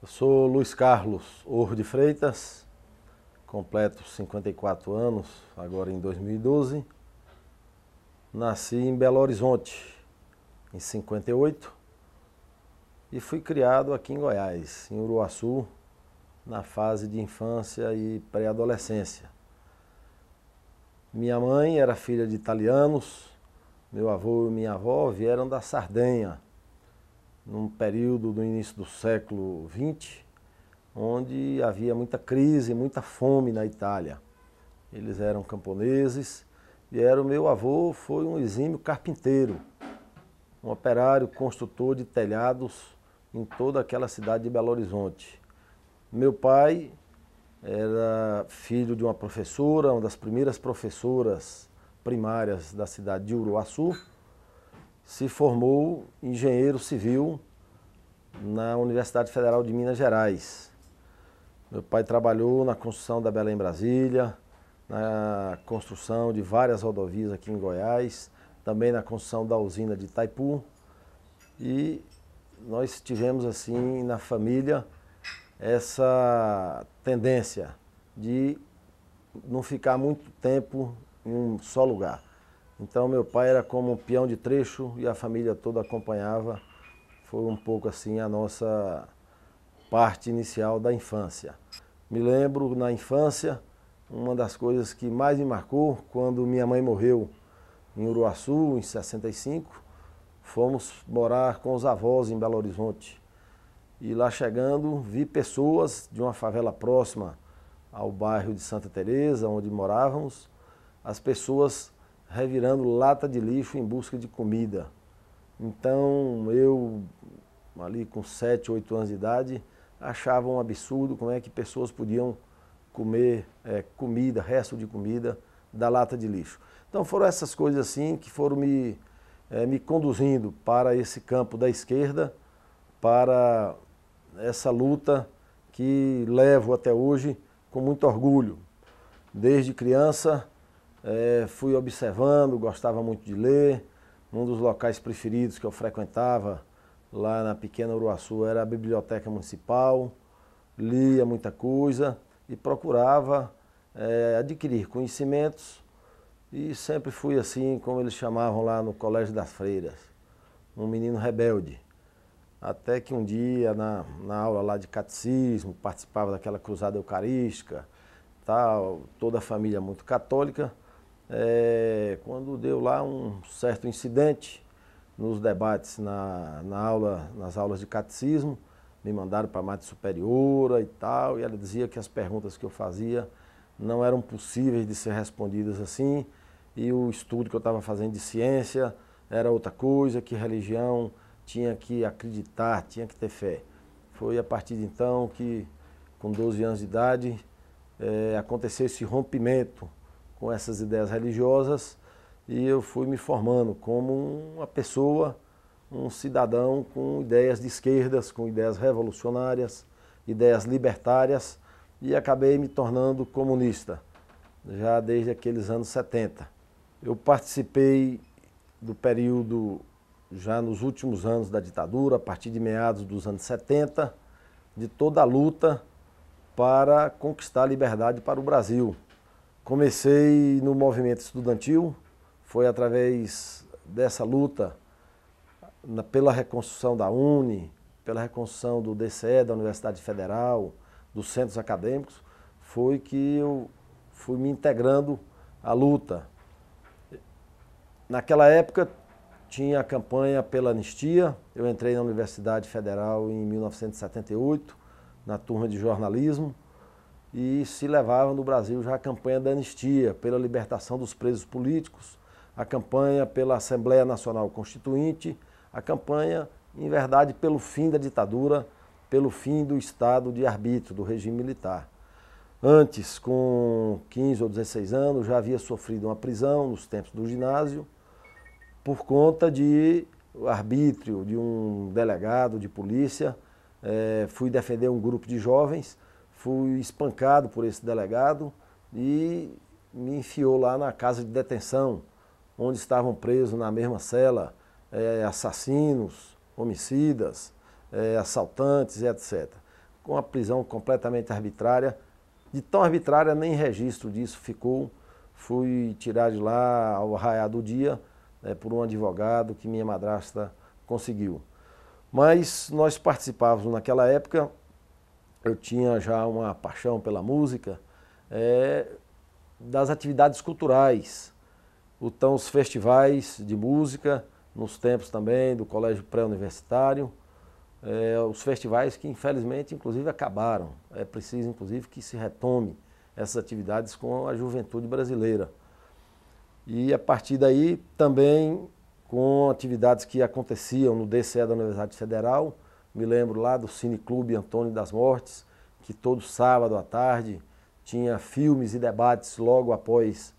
Eu sou Luiz Carlos Orro de Freitas, completo 54 anos, agora em 2012. Nasci em Belo Horizonte, em 58, e fui criado aqui em Goiás, em Uruaçu, na fase de infância e pré-adolescência. Minha mãe era filha de italianos, meu avô e minha avó vieram da Sardenha, num período do início do século XX, onde havia muita crise, muita fome na Itália. Eles eram camponeses e o meu avô foi um exímio carpinteiro, um operário construtor de telhados em toda aquela cidade de Belo Horizonte. Meu pai era filho de uma professora, uma das primeiras professoras primárias da cidade de Uruaçu. Se formou engenheiro civil na Universidade Federal de Minas Gerais. Meu pai trabalhou na construção da Belém Brasília, na construção de várias rodovias aqui em Goiás, também na construção da usina de Itaipu. E nós tivemos assim na família essa tendência de não ficar muito tempo em um só lugar. Então meu pai era como um peão de trecho e a família toda acompanhava. Foi um pouco assim a nossa parte inicial da infância. Me lembro na infância, uma das coisas que mais me marcou, quando minha mãe morreu em Uruaçu, em 65, fomos morar com os avós em Belo Horizonte. E lá chegando, vi pessoas de uma favela próxima ao bairro de Santa Teresa, onde morávamos, as pessoas revirando lata de lixo em busca de comida. Então eu, ali com 7, 8 anos de idade, achava um absurdo como é que pessoas podiam comer comida, resto de comida da lata de lixo. Então foram essas coisas assim que foram me conduzindo para esse campo da esquerda, para essa luta que levo até hoje com muito orgulho. Desde criança fui observando, gostava muito de ler. Um dos locais preferidos que eu frequentava lá na pequena Uruaçu era a Biblioteca Municipal. Lia muita coisa e procurava adquirir conhecimentos, e sempre fui assim, como eles chamavam lá no Colégio das Freiras, um menino rebelde. Até que um dia, na aula lá de catecismo, participava daquela cruzada eucarística, tal, toda a família muito católica, quando deu lá um certo incidente nos debates nas aulas de catecismo, me mandaram para a Madre Superiora e tal, e ela dizia que as perguntas que eu fazia não eram possíveis de ser respondidas assim, e o estudo que eu estava fazendo de ciência era outra coisa, que religião tinha que acreditar, tinha que ter fé. Foi a partir de então que, com 12 anos de idade, aconteceu esse rompimento com essas ideias religiosas, e eu fui me formando como uma pessoa, um cidadão com ideias de esquerdas, com ideias revolucionárias, ideias libertárias, e acabei me tornando comunista, já desde aqueles anos 70. Eu participei do período, já nos últimos anos da ditadura, a partir de meados dos anos 70, de toda a luta para conquistar a liberdade para o Brasil. Comecei no movimento estudantil, foi através dessa luta pela reconstrução da UNE, pela reconstrução do DCE, da Universidade Federal, dos centros acadêmicos, foi que eu fui me integrando à luta. Naquela época tinha a campanha pela anistia, eu entrei na Universidade Federal em 1978, na turma de jornalismo, e se levava no Brasil já a campanha da anistia, pela libertação dos presos políticos, a campanha pela Assembleia Nacional Constituinte, a campanha, em verdade, pelo fim da ditadura, pelo fim do estado de arbítrio, do regime militar. Antes, com 15 ou 16 anos, já havia sofrido uma prisão nos tempos do ginásio, por conta de arbítrio de um delegado de polícia. Fui defender um grupo de jovens, fui espancado por esse delegado e me enfiou lá na casa de detenção, onde estavam presos na mesma cela assassinos, homicidas, assaltantes e etc. com uma prisão completamente arbitrária. De tão arbitrária, nem registro disso ficou. Fui tirar de lá ao raiar do dia, por um advogado que minha madrasta conseguiu. Mas nós participávamos naquela época, eu tinha já uma paixão pela música, das atividades culturais. Então, os festivais de música, nos tempos também do colégio pré-universitário, os festivais que infelizmente inclusive acabaram. É preciso inclusive que se retome essas atividades com a juventude brasileira. E a partir daí também com atividades que aconteciam no DCE da Universidade Federal, me lembro lá do Cineclube Antônio das Mortes, que todo sábado à tarde tinha filmes e debates logo após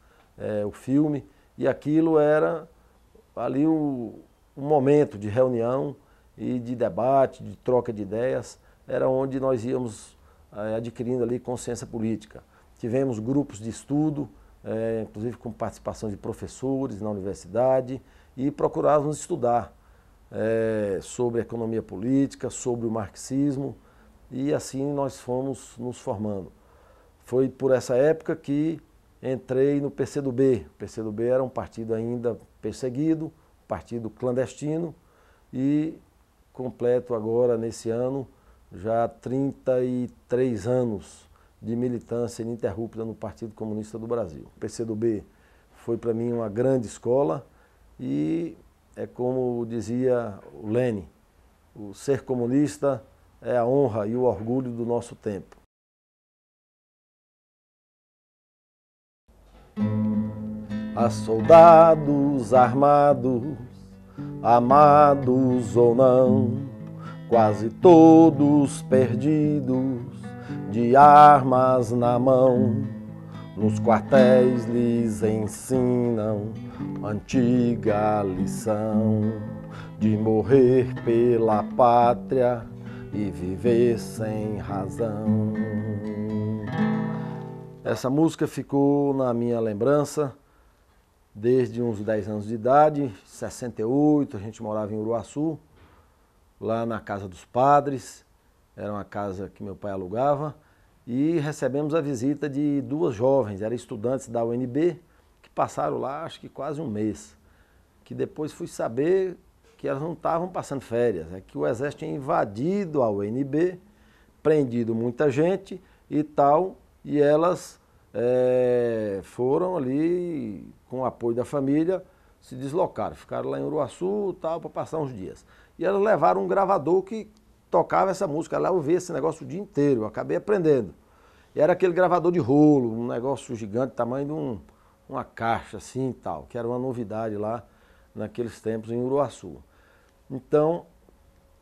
o filme, e aquilo era ali um momento de reunião e de debate, de troca de ideias, era onde nós íamos adquirindo ali consciência política. Tivemos grupos de estudo, inclusive com participação de professores na universidade, e procurávamos estudar sobre economia política, sobre o marxismo, e assim nós fomos nos formando. Foi por essa época que entrei no PCdoB. O PCdoB era um partido ainda perseguido, partido clandestino, e completo agora, nesse ano, já 33 anos de militância ininterrupta no Partido Comunista do Brasil. O PCdoB foi para mim uma grande escola e é como dizia o Lênin, o ser comunista é a honra e o orgulho do nosso tempo. A soldados armados, amados ou não, quase todos perdidos, de armas na mão, nos quartéis lhes ensinam antiga lição de morrer pela pátria e viver sem razão. Essa música ficou na minha lembrança desde uns 10 anos de idade, 68, a gente morava em Uruaçu, lá na casa dos padres, era uma casa que meu pai alugava, e recebemos a visita de 2 jovens, eram estudantes da UNB, que passaram lá acho que quase um mês, que depois fui saber que elas não estavam passando férias, é que o exército tinha invadido a UNB, prendido muita gente e tal, e elas foram ali, com o apoio da família, se deslocaram, ficaram lá em Uruaçu tal, para passar uns dias. E elas levaram um gravador que tocava essa música, lá eu vi esse negócio o dia inteiro, eu acabei aprendendo. E era aquele gravador de rolo, um negócio gigante, tamanho de uma caixa assim e tal, que era uma novidade lá naqueles tempos em Uruaçu. Então,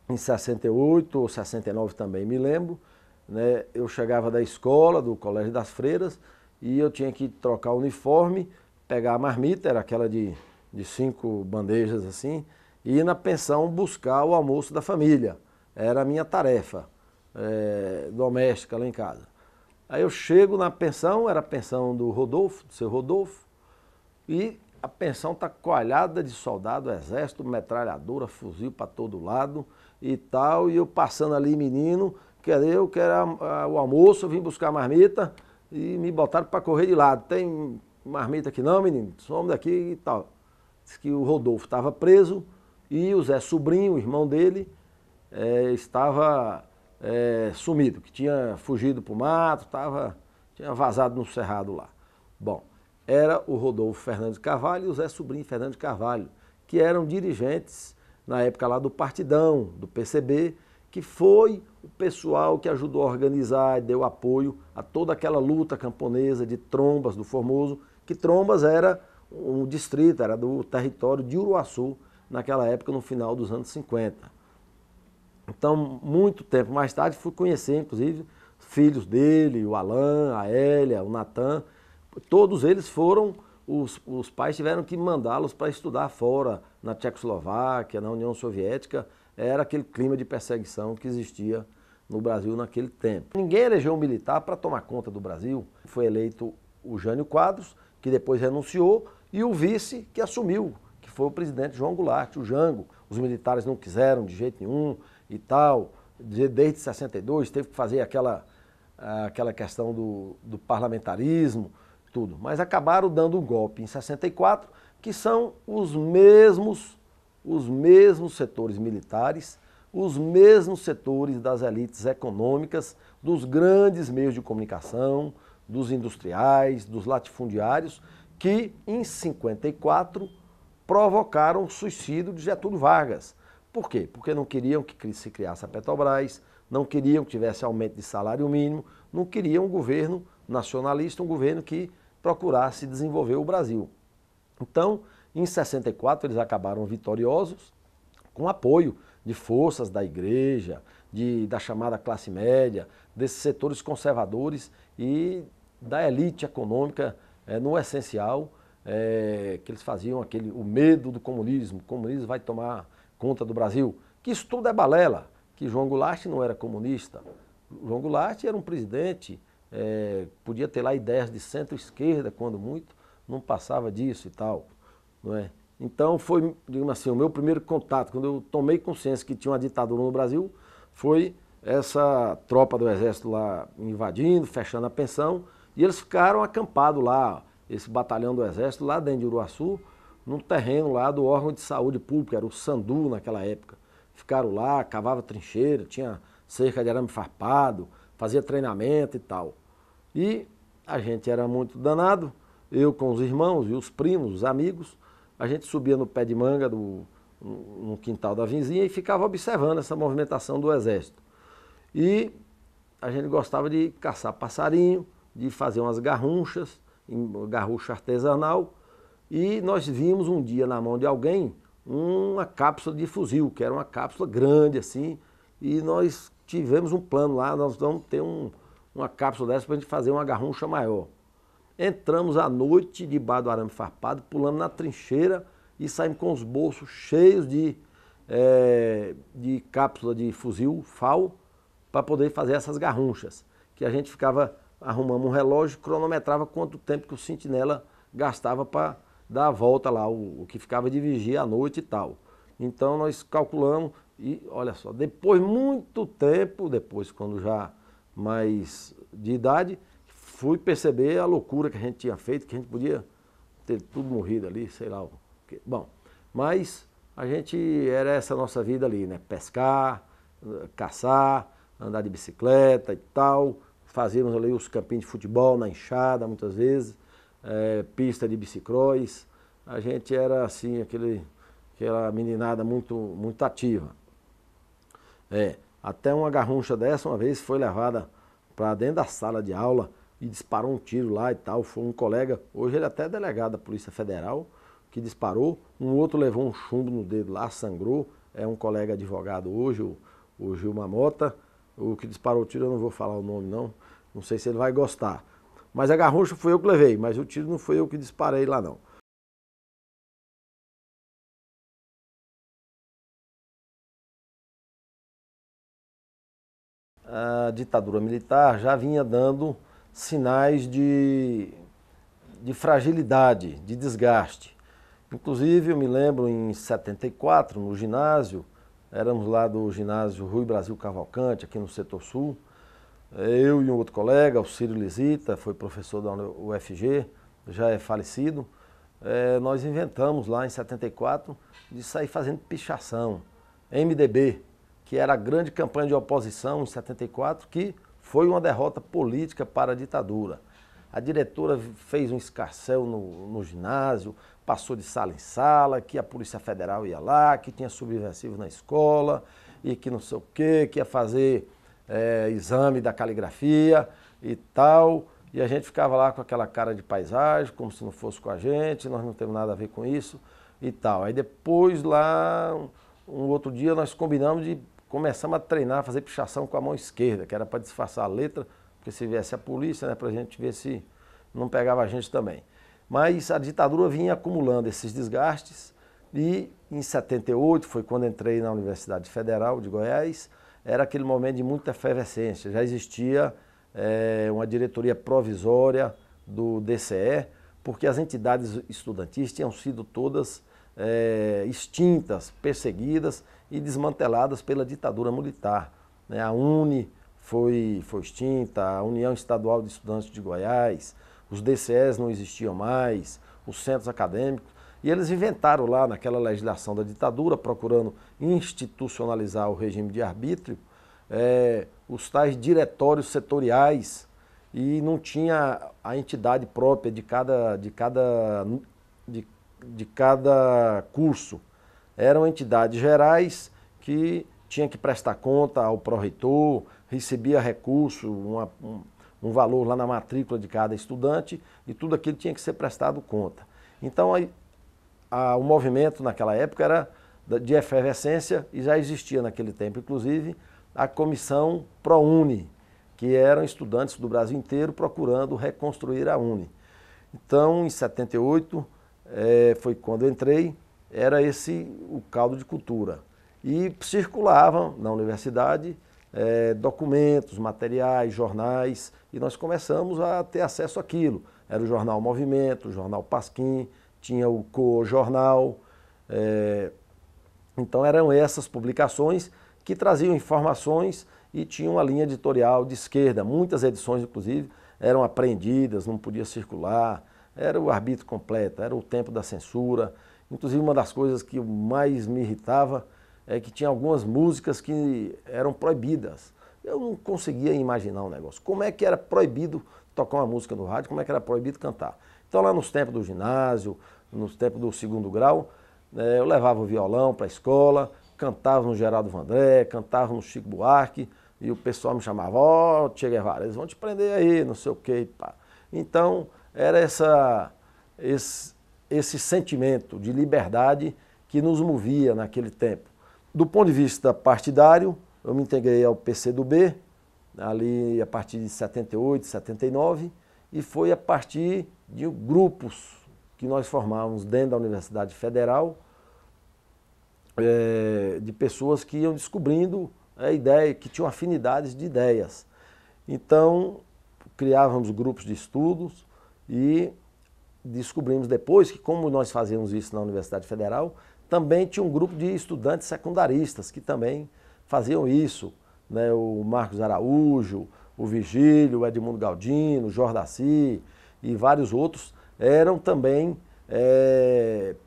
em 68 ou 69 também me lembro, né, eu chegava da escola, do Colégio das Freiras, e eu tinha que trocar o uniforme, pegar a marmita, era aquela de 5 bandejas assim, e ir na pensão buscar o almoço da família. Era a minha tarefa doméstica lá em casa. Aí eu chego na pensão, era a pensão do Rodolfo, do seu Rodolfo, e a pensão está coalhada de soldado, exército, metralhadora, fuzil para todo lado e tal, e eu passando ali, menino, eu quero o almoço, eu vim buscar a marmita e me botaram para correr de lado. Tem marmita aqui não, menino? Some daqui e tal. Diz que o Rodolfo estava preso e o Zé Sobrinho, o irmão dele, estava sumido, que tinha fugido para o mato, tinha vazado no cerrado lá. Bom, era o Rodolfo Fernandes Carvalho e o Zé Sobrinho Fernandes Carvalho, que eram dirigentes na época lá do Partidão, do PCB, que foi o pessoal que ajudou a organizar e deu apoio a toda aquela luta camponesa de Trombas, do Formoso, que Trombas era um distrito, era do território de Uruaçu, naquela época, no final dos anos 50. Então, muito tempo mais tarde, fui conhecer, inclusive, filhos dele, o Alain, a Hélia, o Natan, todos eles foram, os pais tiveram que mandá-los para estudar fora, na Tchecoslováquia, na União Soviética. Era aquele clima de perseguição que existia no Brasil naquele tempo. Ninguém elegeu um militar para tomar conta do Brasil. Foi eleito o Jânio Quadros, que depois renunciou, e o vice que assumiu, que foi o presidente João Goulart, o Jango. Os militares não quiseram de jeito nenhum e tal. desde 62, teve que fazer aquela questão do parlamentarismo, tudo. Mas acabaram dando um golpe em 64, que são os mesmos setores militares, os mesmos setores das elites econômicas, dos grandes meios de comunicação, dos industriais, dos latifundiários, que em 54 provocaram o suicídio de Getúlio Vargas. Por quê? Porque não queriam que se criasse a Petrobras, não queriam que tivesse aumento de salário mínimo, não queriam um governo nacionalista, um governo que procurasse desenvolver o Brasil. Então, em 64, eles acabaram vitoriosos, com apoio de forças da igreja, da chamada classe média, desses setores conservadores e da elite econômica, no essencial, que eles faziam o medo do comunismo. O comunismo vai tomar conta do Brasil. Que isso tudo é balela, que João Goulart não era comunista. João Goulart era um presidente, podia ter lá ideias de centro-esquerda, quando muito, não passava disso e tal. Não é? Então foi, digamos assim, o meu primeiro contato, quando eu tomei consciência que tinha uma ditadura no Brasil, foi essa tropa do exército lá invadindo, fechando a pensão, e eles ficaram acampados lá, esse batalhão do exército, lá dentro de Uruaçu, num terreno lá do órgão de saúde pública, era o Sandu naquela época. Ficaram lá, cavavam trincheira, tinha cerca de arame farpado, fazia treinamento e tal. E a gente era muito danado, eu com os irmãos e os primos, os amigos, a gente subia no pé de manga no quintal da vizinha e ficava observando essa movimentação do exército. E a gente gostava de caçar passarinho, de fazer umas garrunchas, garrucha artesanal, e nós vimos um dia na mão de alguém uma cápsula de fuzil, que era uma cápsula grande assim, e nós tivemos um plano lá, nós vamos ter uma cápsula dessa para a gente fazer uma garruncha maior. Entramos à noite debaixo do arame farpado, pulando na trincheira e saímos com os bolsos cheios de cápsula de fuzil FAL para poder fazer essas garrunchas. Que a gente ficava arrumando um relógio e cronometrava quanto tempo que o sentinela gastava para dar a volta lá, o que ficava de vigia à noite e tal. Então nós calculamos e olha só, depois muito tempo, depois quando já mais de idade, fui perceber a loucura que a gente tinha feito, que a gente podia ter tudo morrido ali, sei lá o quê. Bom, mas a gente, era essa nossa vida ali, né? Pescar, caçar, andar de bicicleta e tal, fazíamos ali os campinhos de futebol na enxada muitas vezes, pista de bicicross. A gente era assim, aquela meninada muito ativa. Até uma garruncha dessa uma vez foi levada para dentro da sala de aula e disparou um tiro lá e tal. Foi um colega, hoje ele até é delegado da Polícia Federal, que disparou. Um outro levou um chumbo no dedo lá, sangrou. É um colega advogado hoje, o Gilmar Mota. O que disparou o tiro, eu não vou falar o nome não. Não sei se ele vai gostar. Mas a garrucha foi eu que levei, mas o tiro não foi eu que disparei lá não. A ditadura militar já vinha dando sinais de fragilidade, de desgaste. Inclusive, eu me lembro em 74, no ginásio, éramos lá do ginásio Rui Brasil Cavalcante, aqui no setor sul, eu e um outro colega, o Ciro Lisita, foi professor da UFG, já é falecido, nós inventamos lá em 74 de sair fazendo pichação, MDB, que era a grande campanha de oposição em 74, que foi uma derrota política para a ditadura. A diretora fez um escarcéu no ginásio, passou de sala em sala, que a Polícia Federal ia lá, que tinha subversivo na escola, e que não sei o quê, que ia fazer exame da caligrafia e tal. E a gente ficava lá com aquela cara de paisagem, como se não fosse com a gente, nós não temos nada a ver com isso e tal. Aí depois lá, um outro dia, nós combinamos de começamos a treinar, a fazer pichação com a mão esquerda, que era para disfarçar a letra, porque se viesse a polícia, né, para a gente ver se não pegava a gente também. Mas a ditadura vinha acumulando esses desgastes e em 78, foi quando entrei na Universidade Federal de Goiás, era aquele momento de muita efervescência, já existia uma diretoria provisória do DCE, porque as entidades estudantis tinham sido todas extintas, perseguidas e desmanteladas pela ditadura militar. né? A UNE foi extinta, a União Estadual de Estudantes de Goiás, os DCEs não existiam mais, os centros acadêmicos, e eles inventaram lá naquela legislação da ditadura, procurando institucionalizar o regime de arbítrio, os tais diretórios setoriais, e não tinha a entidade própria de cada curso. Eram entidades gerais que tinha que prestar conta ao pró-reitor, recebia recurso, um valor lá na matrícula de cada estudante, e tudo aquilo tinha que ser prestado conta. Então, o movimento naquela época era de efervescência, e já existia naquele tempo, inclusive, a comissão ProUni, que eram estudantes do Brasil inteiro procurando reconstruir a UNE. Então, em 78, foi quando eu entrei, era esse o caldo de cultura. E circulavam na universidade documentos, materiais, jornais, e nós começamos a ter acesso àquilo. Era o jornal Movimento, o jornal Pasquim, tinha o Co-Jornal. Então eram essas publicações que traziam informações e tinham uma linha editorial de esquerda. Muitas edições, inclusive, eram apreendidas, não podia circular, era o arbítrio completo, era o tempo da censura. Inclusive, uma das coisas que mais me irritava é que tinha algumas músicas que eram proibidas. Eu não conseguia imaginar um negócio. Como é que era proibido tocar uma música no rádio, como é que era proibido cantar? Então, lá nos tempos do ginásio, nos tempos do segundo grau, eu levava o violão para a escola, cantava no Geraldo Vandré, cantava no Chico Buarque, e o pessoal me chamava, ó, Che Guevara, eles vão te prender aí, não sei o quê. Pá. Então, era esse sentimento de liberdade que nos movia naquele tempo. Do ponto de vista partidário, eu me integrei ao PCdoB, ali a partir de 78, 79, e foi a partir de grupos que nós formávamos dentro da Universidade Federal, de pessoas que iam descobrindo a ideia, que tinham afinidades de ideias. Então, criávamos grupos de estudos e descobrimos depois que, como nós fazíamos isso na Universidade Federal, também tinha um grupo de estudantes secundaristas que também faziam isso, né? O Marcos Araújo, o Vigílio, o Edmundo Galdino, o Jordaci e vários outros eram também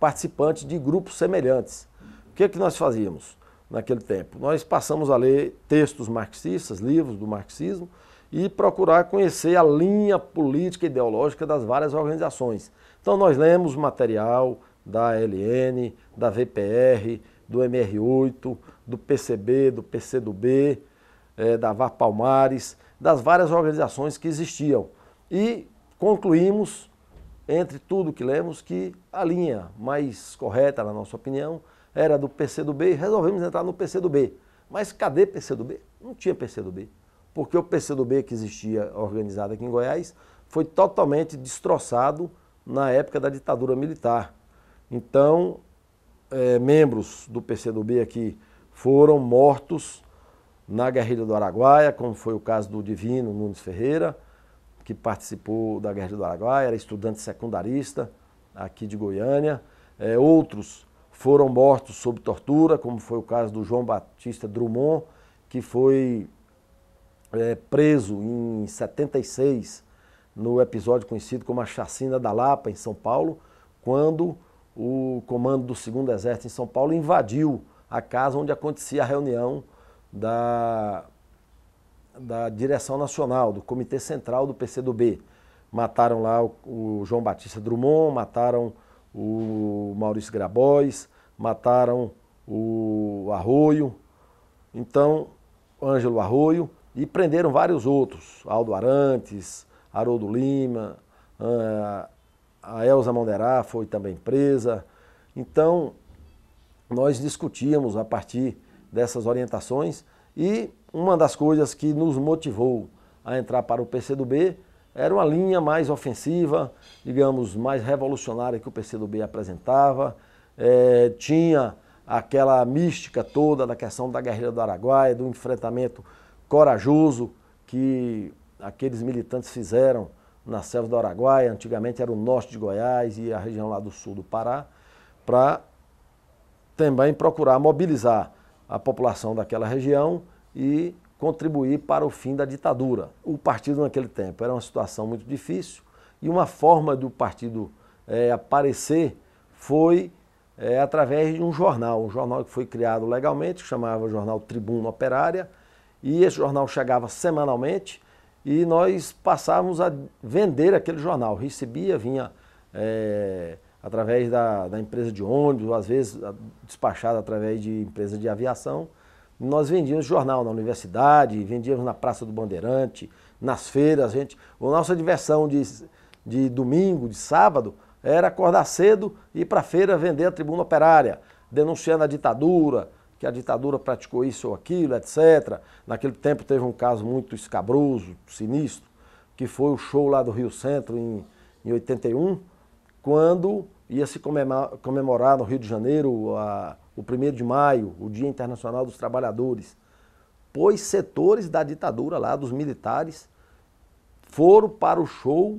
participantes de grupos semelhantes. O que nós fazíamos naquele tempo? Nós passamos a ler textos marxistas, livros do marxismo, e procurar conhecer a linha política e ideológica das várias organizações. Então nós lemos material da ALN, da VPR, do MR8, do PCB, do PCdoB, da VAR Palmares, das várias organizações que existiam. E concluímos, entre tudo que lemos, que a linha mais correta, na nossa opinião, era do PCdoB, e resolvemos entrar no PCdoB. Mas cadê PCdoB? Não tinha PCdoB. Porque o PCdoB que existia organizado aqui em Goiás foi totalmente destroçado na época da ditadura militar. Então, membros do PCdoB aqui foram mortos na guerrilha do Araguaia, como foi o caso do Divino Nunes Ferreira, que participou da guerrilha do Araguaia, era estudante secundarista aqui de Goiânia. Outros foram mortos sob tortura, como foi o caso do João Batista Drummond, que foi preso em 76, no episódio conhecido como a Chacina da Lapa, em São Paulo, quando o comando do 2º Exército em São Paulo invadiu a casa onde acontecia a reunião da direção nacional, do Comitê Central do PCdoB. Mataram lá o João Batista Drummond, mataram o Maurício Grabois, mataram o Arroio, então, Ângelo Arroio, e prenderam vários outros, Aldo Arantes, Haroldo Lima, a Elza Monderá foi também presa. Então, nós discutíamos a partir dessas orientações, e uma das coisas que nos motivou a entrar para o PCdoB era uma linha mais ofensiva, digamos, mais revolucionária que o PCdoB apresentava. Tinha aquela mística toda da questão da guerrilha do Araguaia, do enfrentamento corajoso que aqueles militantes fizeram na selva do Araguaia, antigamente era o norte de Goiás e a região lá do sul do Pará, para também procurar mobilizar a população daquela região e contribuir para o fim da ditadura. O partido naquele tempo era uma situação muito difícil e uma forma do partido aparecer foi através de um jornal que foi criado legalmente, que chamava Jornal Tribuna Operária, e esse jornal chegava semanalmente e nós passávamos a vender aquele jornal. Recebia, vinha através da empresa de ônibus, ou às vezes despachado através de empresa de aviação. Nós vendíamos jornal na universidade, vendíamos na Praça do Bandeirante, nas feiras. A nossa diversão de domingo, de sábado, era acordar cedo e ir para a feira vender a Tribuna Operária, denunciando a ditadura, que a ditadura praticou isso ou aquilo, etc. Naquele tempo teve um caso muito escabroso, sinistro, que foi o show lá do Rio Centro em 81, quando ia se comemorar no Rio de Janeiro o 1º de maio, o Dia Internacional dos Trabalhadores. Pois setores da ditadura lá, dos militares, foram para o show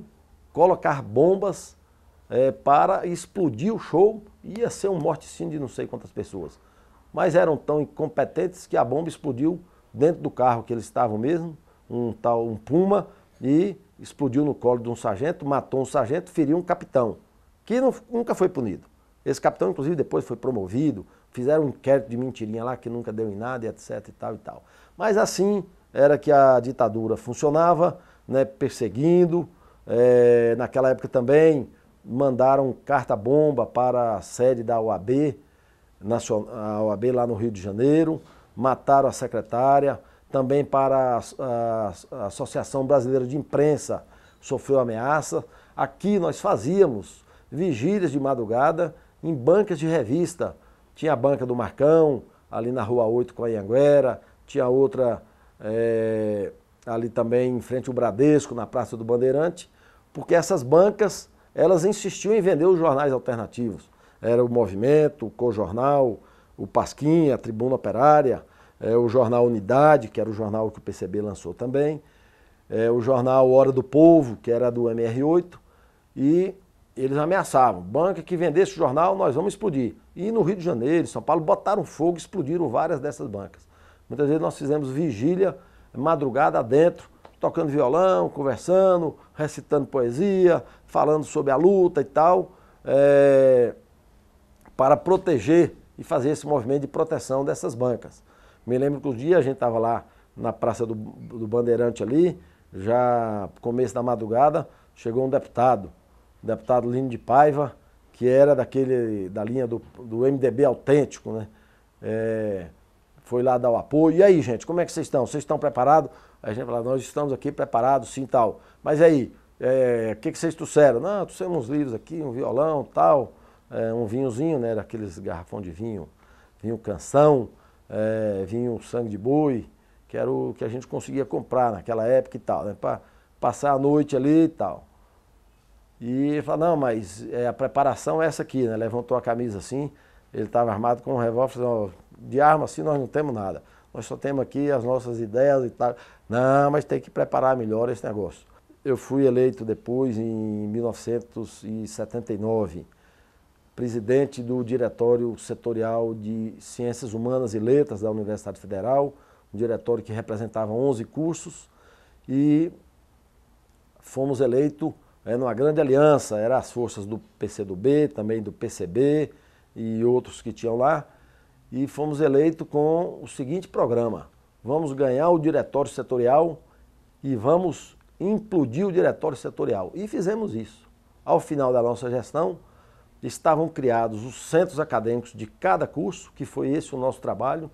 colocar bombas para explodir o show. Ia ser um morticínio de não sei quantas pessoas. Mas eram tão incompetentes que a bomba explodiu dentro do carro que eles estavam mesmo, um Puma, e explodiu no colo de um sargento, matou um sargento, feriu um capitão, que nunca foi punido. Esse capitão, inclusive, depois foi promovido, fizeram um inquérito de mentirinha lá que nunca deu em nada, e etc. e tal e tal. Mas assim era que a ditadura funcionava, né, perseguindo. Naquela época também mandaram carta-bomba para a sede da OAB, a OAB lá no Rio de Janeiro, mataram a secretária, também para a Associação Brasileira de Imprensa sofreu ameaça. Aqui nós fazíamos vigílias de madrugada em bancas de revista. Tinha a banca do Marcão, ali na Rua 8 com a Anhanguera, tinha outra ali também em frente ao Bradesco, na Praça do Bandeirante, porque essas bancas, elas insistiam em vender os jornais alternativos. Era o Movimento, o Cojornal, o Pasquim, a Tribuna Operária, o jornal Unidade, que era o jornal que o PCB lançou também, o jornal Hora do Povo, que era do MR8, e eles ameaçavam, banca que vendesse o jornal, nós vamos explodir. E no Rio de Janeiro, em São Paulo, botaram fogo e explodiram várias dessas bancas. Muitas vezes nós fizemos vigília, madrugada dentro, tocando violão, conversando, recitando poesia, falando sobre a luta e tal, para proteger e fazer esse movimento de proteção dessas bancas. Me lembro que um dia a gente estava lá na Praça do Bandeirante ali, já começo da madrugada, chegou um deputado Lino de Paiva, que era da linha do MDB autêntico, né? Foi lá dar o apoio. E aí, gente, como é que vocês estão? Vocês estão preparados? Aí a gente falou, nós estamos aqui preparados, sim, tal. Mas aí, o que vocês trouxeram? Não, trouxemos uns livros aqui, um violão, tal, um vinhozinho, né? Aqueles garrafão de vinho canção, vinho sangue de boi, que era o que a gente conseguia comprar naquela época e tal, né? Para passar a noite ali e tal. E ele falou, não, mas a preparação é essa aqui, né? Levantou a camisa assim, ele estava armado com um revólver, falou, de arma assim nós não temos nada. Nós só temos aqui as nossas ideias e tal. Não, mas tem que preparar melhor esse negócio. Eu fui eleito depois, em 1979, presidente do Diretório Setorial de Ciências Humanas e Letras da Universidade Federal, um diretório que representava 11 cursos, e fomos eleitos numa grande aliança, eram as forças do PCdoB, também do PCB e outros que tinham lá, e fomos eleitos com o seguinte programa: vamos ganhar o Diretório Setorial e vamos implodir o Diretório Setorial. E fizemos isso. Ao final da nossa gestão, estavam criados os centros acadêmicos de cada curso, que foi esse o nosso trabalho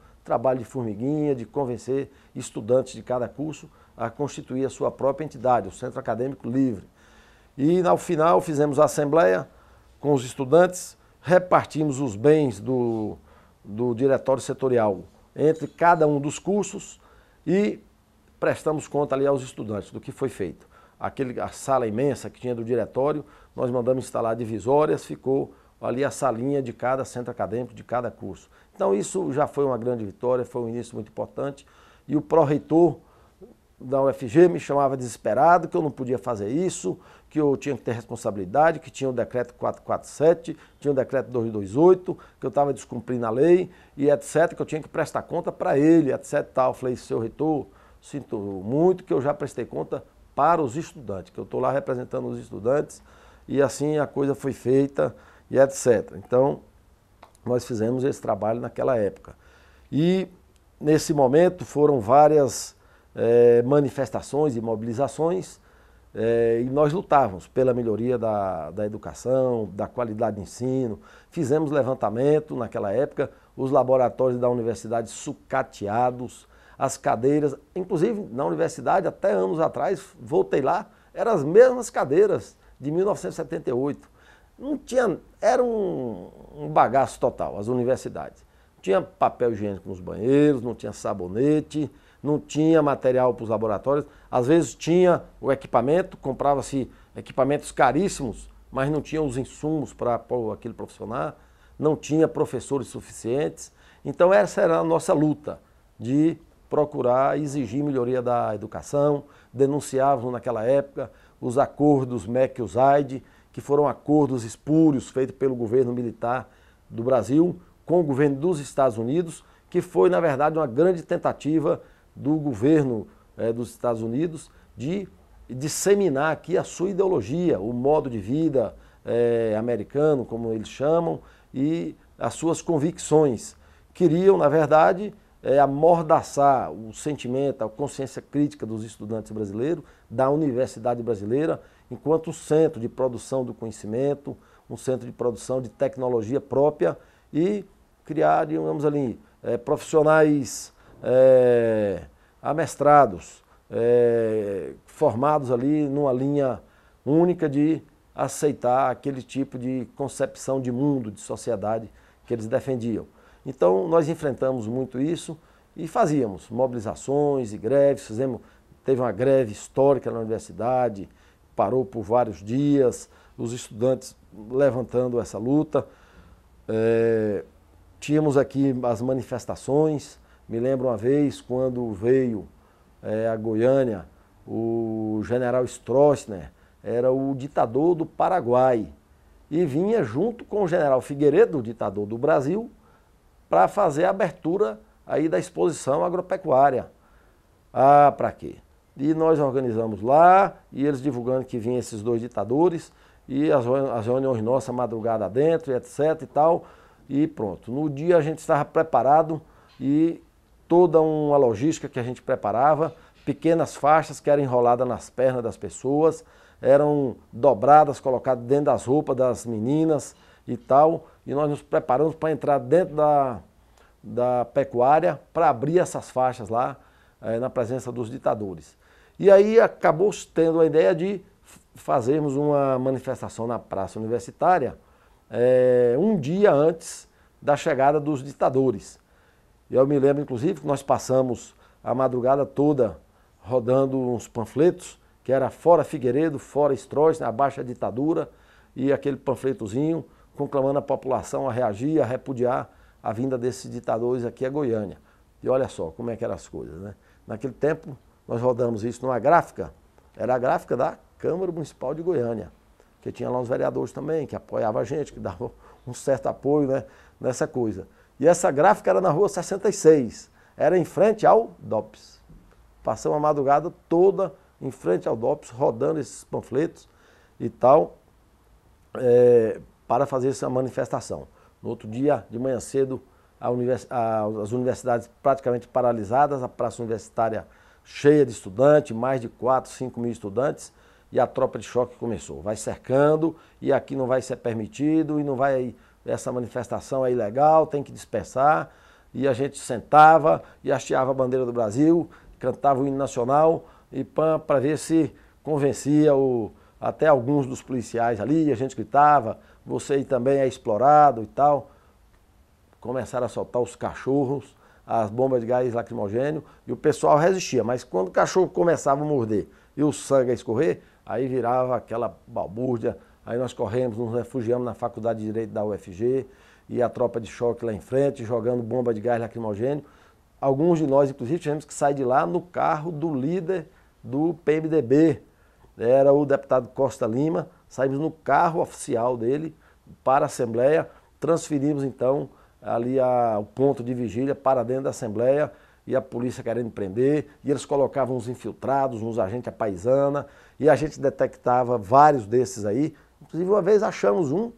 de formiguinha, de convencer estudantes de cada curso a constituir a sua própria entidade, o Centro Acadêmico Livre. E, ao final, fizemos a assembleia com os estudantes, repartimos os bens do Diretório Setorial entre cada um dos cursos e prestamos conta ali aos estudantes do que foi feito. A sala imensa que tinha do diretório, nós mandamos instalar divisórias, ficou ali a salinha de cada centro acadêmico, de cada curso. Então isso já foi uma grande vitória, foi um início muito importante. E o pró-reitor da UFG me chamava desesperado, que eu não podia fazer isso, que eu tinha que ter responsabilidade, que tinha o decreto 447, tinha o decreto 228, que eu estava descumprindo a lei e etc, que eu tinha que prestar conta para ele, etc. Tal. Eu falei, seu reitor, sinto muito que eu já prestei conta para os estudantes, que eu estou lá representando os estudantes e assim a coisa foi feita e etc. Então, nós fizemos esse trabalho naquela época. E nesse momento foram várias manifestações e mobilizações e nós lutávamos pela melhoria da educação, da qualidade de ensino. Fizemos levantamento naquela época, os laboratórios da universidade sucateados, as cadeiras, inclusive na universidade, até anos atrás, voltei lá, eram as mesmas cadeiras de 1978. Não tinha, era um bagaço total, as universidades. Não tinha papel higiênico nos banheiros, não tinha sabonete, não tinha material para os laboratórios. Às vezes tinha o equipamento, comprava-se equipamentos caríssimos, mas não tinha os insumos para aquilo profissional, não tinha professores suficientes. Então essa era a nossa luta, de procurar exigir melhoria da educação. Denunciávamos naquela época os acordos MEC-USAID, que foram acordos espúrios feitos pelo governo militar do Brasil com o governo dos Estados Unidos, que foi, na verdade, uma grande tentativa do governo dos Estados Unidos de disseminar aqui a sua ideologia, o modo de vida americano, como eles chamam, e as suas convicções. Queriam, na verdade, amordaçar o sentimento, a consciência crítica dos estudantes brasileiros, da universidade brasileira, enquanto um centro de produção do conhecimento, um centro de produção de tecnologia própria e criar, digamos ali, profissionais amestrados, formados ali numa linha única de aceitar aquele tipo de concepção de mundo, de sociedade que eles defendiam. Então nós enfrentamos muito isso e fazíamos mobilizações e greves, teve uma greve histórica na universidade, parou por vários dias, os estudantes levantando essa luta. Tínhamos aqui as manifestações, me lembro uma vez quando veio a Goiânia, o general Stroessner, era o ditador do Paraguai, e vinha junto com o general Figueiredo, o ditador do Brasil, para fazer a abertura aí da exposição agropecuária. Ah, para quê? E nós organizamos lá, e eles divulgando que vinham esses dois ditadores, e as reuniões nossas madrugada dentro, etc e tal, e pronto. No dia a gente estava preparado e toda uma logística que a gente preparava, pequenas faixas que eram enroladas nas pernas das pessoas, eram dobradas, colocadas dentro das roupas das meninas e tal, e nós nos preparamos para entrar dentro da pecuária para abrir essas faixas lá, na presença dos ditadores. E aí acabou tendo a ideia de fazermos uma manifestação na Praça Universitária um dia antes da chegada dos ditadores. Eu me lembro, inclusive, que nós passamos a madrugada toda rodando uns panfletos, que era fora Figueiredo, fora Stroessner, abaixo a ditadura, e aquele panfletozinho conclamando a população a reagir, a repudiar a vinda desses ditadores aqui a Goiânia. E olha só como é que eram as coisas, né? Naquele tempo, nós rodamos isso numa gráfica, era a gráfica da Câmara Municipal de Goiânia, que tinha lá uns vereadores também, que apoiavam a gente, que davam um certo apoio, né, nessa coisa. E essa gráfica era na Rua 66, era em frente ao DOPS. Passamos a madrugada toda em frente ao DOPS, rodando esses panfletos e tal, para fazer essa manifestação. No outro dia, de manhã cedo, as universidades praticamente paralisadas, a praça universitária cheia de estudantes, mais de 4, 5 mil estudantes, e a tropa de choque começou. Vai cercando, e aqui não vai ser permitido, e não vai, essa manifestação é ilegal, tem que dispersar. E a gente sentava e hasteava a bandeira do Brasil, cantava o hino nacional, e para ver se convencia até alguns dos policiais ali, a gente gritava, você aí também é explorado e tal. Começaram a soltar os cachorros, as bombas de gás lacrimogêneo, e o pessoal resistia. Mas quando o cachorro começava a morder e o sangue a escorrer, aí virava aquela balbúrdia. Aí nós corremos, nos refugiamos na Faculdade de Direito da UFG, e a tropa de choque lá em frente, jogando bomba de gás lacrimogêneo. Alguns de nós, inclusive, tivemos que sair de lá no carro do líder do PMDB, era o deputado Costa Lima. Saímos no carro oficial dele para a Assembleia, transferimos então ali o ponto de vigília para dentro da Assembleia, e a polícia querendo prender, e eles colocavam os infiltrados, uns agentes à paisana, e a gente detectava vários desses aí. Inclusive, uma vez achamos um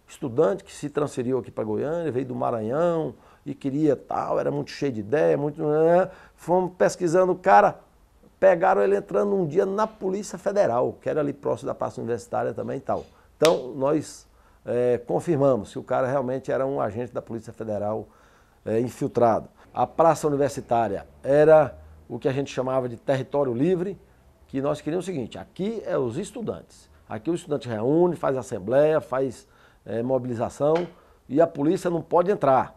estudante que se transferiu aqui para Goiânia, veio do Maranhão e queria tal, era muito cheio de ideia, muito... Fomos pesquisando o cara, pegaram ele entrando um dia na Polícia Federal, que era ali próximo da Praça Universitária também e tal. Então, nós confirmamos que o cara realmente era um agente da Polícia Federal infiltrado. A Praça Universitária era o que a gente chamava de território livre, que nós queríamos o seguinte: aqui é os estudantes. Aqui o estudante reúne, faz assembleia, faz mobilização e a polícia não pode entrar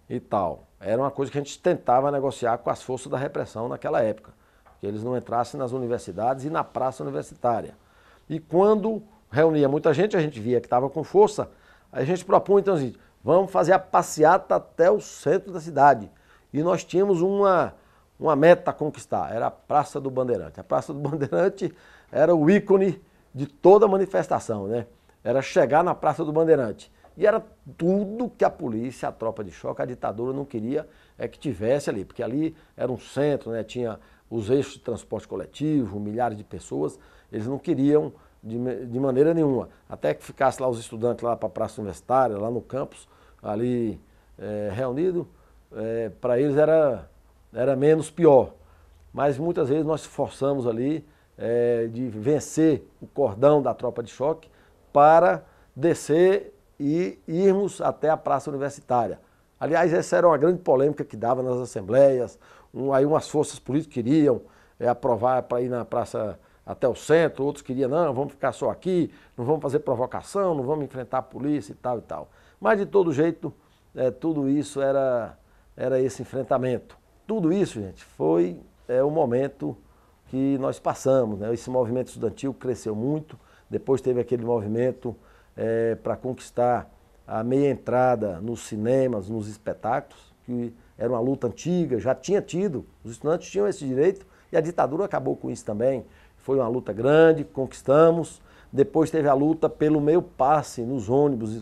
e tal. Era uma coisa que a gente tentava negociar com as forças da repressão naquela época, que eles não entrassem nas universidades e na praça universitária. E quando reunia muita gente, a gente via que estava com força, a gente propunha então assim: vamos fazer a passeata até o centro da cidade. E nós tínhamos uma meta a conquistar, era a Praça do Bandeirante. A Praça do Bandeirante era o ícone de toda manifestação, né? Era chegar na Praça do Bandeirante. E era tudo que a polícia, a tropa de choque, a ditadura não queria que tivesse ali, porque ali era um centro, né? Tinha os eixos de transporte coletivo, milhares de pessoas, eles não queriam de maneira nenhuma. Até que ficasse lá os estudantes lá para a Praça Universitária, lá no campus, ali reunido, para eles era menos pior. Mas muitas vezes nós forçamos ali de vencer o cordão da tropa de choque para descer e irmos até a Praça Universitária. Aliás, essa era uma grande polêmica que dava nas assembleias, aí umas forças políticas queriam aprovar para ir na praça até o centro, outros queriam, não, vamos ficar só aqui, não vamos fazer provocação, não vamos enfrentar a polícia e tal e tal. Mas de todo jeito, tudo isso era esse enfrentamento. Tudo isso, gente, foi o momento que nós passamos, né? Esse movimento estudantil cresceu muito, depois teve aquele movimento para conquistar a meia entrada nos cinemas, nos espetáculos, que era uma luta antiga, já tinha tido, os estudantes tinham esse direito e a ditadura acabou com isso também. Foi uma luta grande, conquistamos. Depois teve a luta pelo meio passe nos ônibus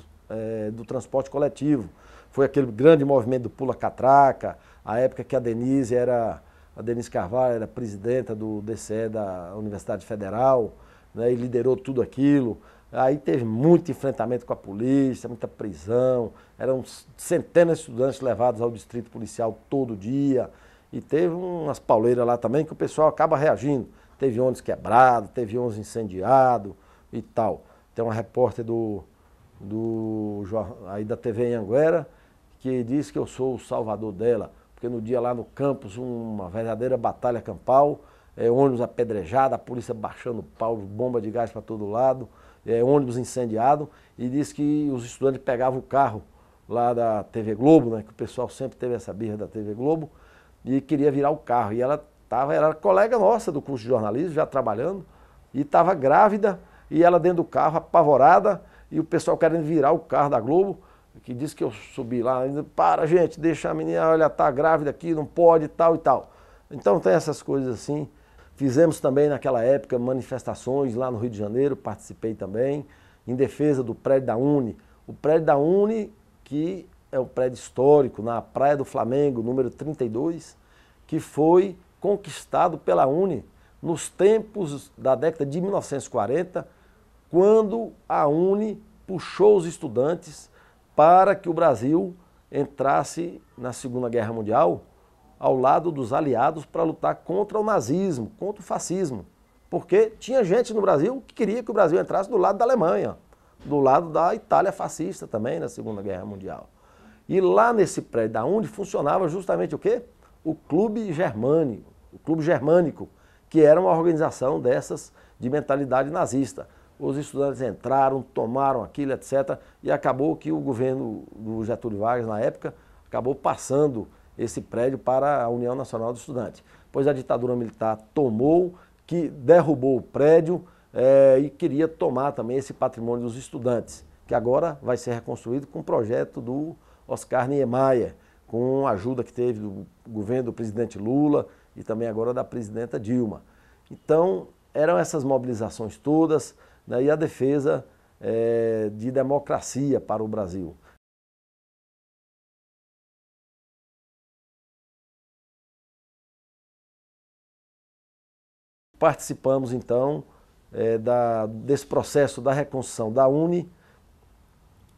do transporte coletivo. Foi aquele grande movimento do Pula-Catraca, a época que a Denise Carvalho era presidenta do DCE da Universidade Federal, né, e liderou tudo aquilo. Aí teve muito enfrentamento com a polícia, muita prisão, eram centenas de estudantes levados ao distrito policial todo dia, e teve umas pauleiras lá também que o pessoal acaba reagindo. Teve ônibus quebrado, teve ônibus incendiado e tal. Tem uma repórter aí da TV Anhanguera que diz que eu sou o salvador dela, porque no dia lá no campus, uma verdadeira batalha campal, ônibus apedrejado, a polícia baixando pau, bomba de gás para todo lado, ônibus incendiado, e diz que os estudantes pegavam o carro lá da TV Globo, né, que o pessoal sempre teve essa birra da TV Globo, e queria virar o carro. E ela era colega nossa do curso de jornalismo, já trabalhando, e estava grávida, e ela dentro do carro, apavorada, e o pessoal querendo virar o carro da Globo, que disse que eu subi lá, para gente, deixa a menina, olha, tá grávida aqui, não pode, tal e tal. Então tem essas coisas assim. Fizemos também naquela época manifestações lá no Rio de Janeiro, participei também, em defesa do prédio da Uni. O prédio da Uni, que é um prédio histórico na Praia do Flamengo, número 32, que foi conquistado pela Uni nos tempos da década de 1940, quando a Uni puxou os estudantes para que o Brasil entrasse na Segunda Guerra Mundial ao lado dos aliados para lutar contra o nazismo, contra o fascismo. Porque tinha gente no Brasil que queria que o Brasil entrasse do lado da Alemanha, do lado da Itália fascista também na Segunda Guerra Mundial. E lá nesse prédio da Uni funcionava justamente o quê? O Clube Germânico, que era uma organização dessas de mentalidade nazista. Os estudantes entraram, tomaram aquilo, etc. E acabou que o governo do Getúlio Vargas, na época, acabou passando esse prédio para a União Nacional dos Estudantes. Pois a ditadura militar tomou, que derrubou o prédio e queria tomar também esse patrimônio dos estudantes, que agora vai ser reconstruído com o projeto do Oscar Niemeyer, com a ajuda que teve do governo do presidente Lula e também agora da presidenta Dilma. Então, eram essas mobilizações todas, né, e a defesa de democracia para o Brasil. Participamos então desse processo da reconstrução da UNE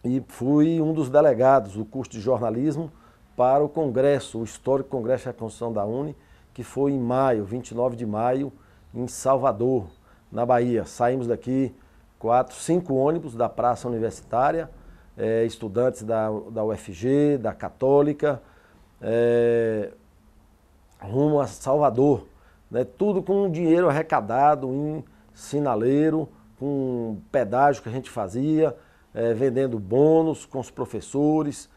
e fui um dos delegados do curso de jornalismo para o congresso, o histórico Congresso de Reconstrução da UNE, que foi em maio, 29 de maio, em Salvador, na Bahia. Saímos daqui 5 ônibus da Praça Universitária, estudantes da UFG, da Católica, rumo a Salvador, né? Tudo com dinheiro arrecadado em sinaleiro, com pedágio que a gente fazia, vendendo bônus com os professores,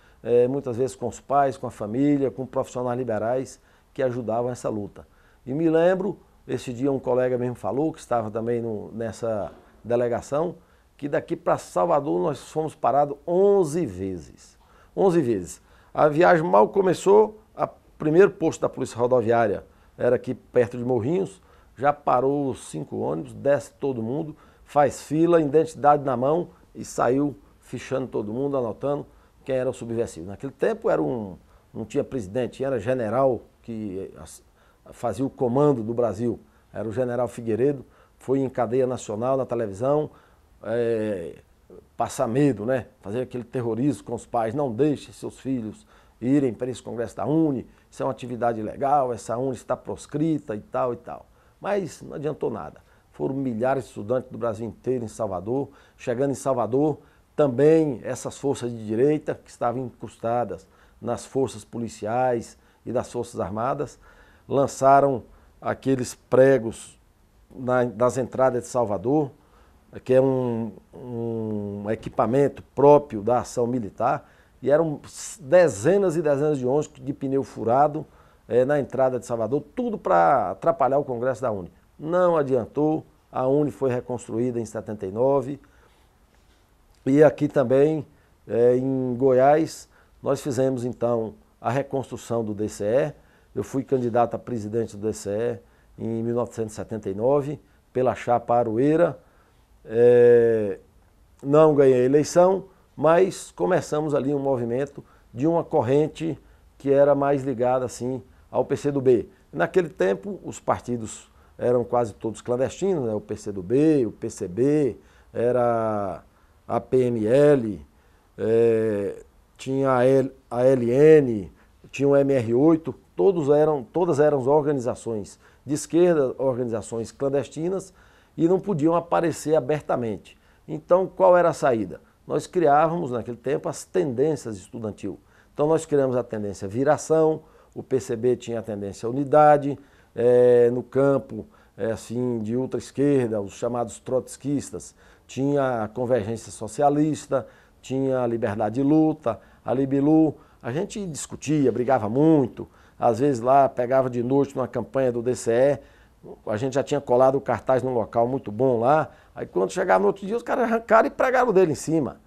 muitas vezes com os pais, com a família, com profissionais liberais que ajudavam essa luta. E me lembro, esse dia um colega mesmo falou, que estava também nessa delegação, que daqui para Salvador nós fomos parados 11 vezes. 11 vezes. A viagem mal começou, o primeiro posto da Polícia Rodoviária era aqui perto de Morrinhos, já parou os 5 ônibus, desce todo mundo, faz fila, identidade na mão e saiu fichando todo mundo, anotando quem era o subversivo. Naquele tempo não tinha presidente, era general que fazia o comando do Brasil, era o general Figueiredo, foi em cadeia nacional na televisão, passar medo, né? Fazer aquele terrorismo com os pais, não deixe seus filhos irem para esse congresso da UNE, isso é uma atividade ilegal, essa UNE está proscrita e tal e tal. Mas não adiantou nada. Foram milhares de estudantes do Brasil inteiro em Salvador. Chegando em Salvador, também essas forças de direita que estavam incrustadas nas forças policiais e das forças armadas, lançaram aqueles pregos nas entradas de Salvador, que é um equipamento próprio da ação militar, e eram dezenas e dezenas de ônibus de pneu furado na entrada de Salvador, tudo para atrapalhar o Congresso da UNE. Não adiantou, a UNE foi reconstruída em 79, e aqui também, em Goiás, nós fizemos então a reconstrução do DCE. Eu fui candidato a presidente do DCE em 1979, pela chapa Aroeira. Não ganhei a eleição, mas começamos ali um movimento de uma corrente que era mais ligada assim ao PCdoB. Naquele tempo, os partidos eram quase todos clandestinos, né? O PCdoB, o PCB, era a PML, tinha a LN, tinha o MR8, todas eram organizações de esquerda, organizações clandestinas, e não podiam aparecer abertamente. Então, qual era a saída? Nós criávamos, naquele tempo, as tendências estudantil. Então, nós criamos a tendência viração, o PCB tinha a tendência unidade, no campo assim, de ultra-esquerda, os chamados trotskistas, tinha a convergência socialista, tinha a liberdade de luta, a Libilu. A gente discutia, brigava muito, às vezes lá pegava de noite numa campanha do DCE, a gente já tinha colado o cartaz num local muito bom lá, aí quando chegava no outro dia os caras arrancaram e pregaram o dele em cima.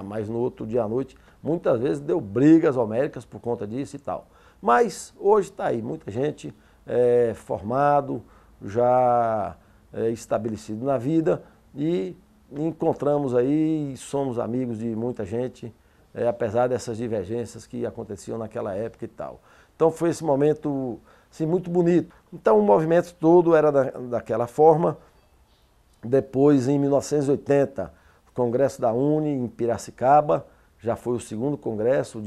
Mas no outro dia à noite, muitas vezes deu brigas homéricas por conta disso e tal. Mas hoje está aí, muita gente formado, já estabelecido na vida, e encontramos aí, somos amigos de muita gente, apesar dessas divergências que aconteciam naquela época e tal. Então foi esse momento assim, muito bonito. Então o movimento todo era daquela forma. Depois, em 1980, o Congresso da UNE em Piracicaba, já foi o segundo congresso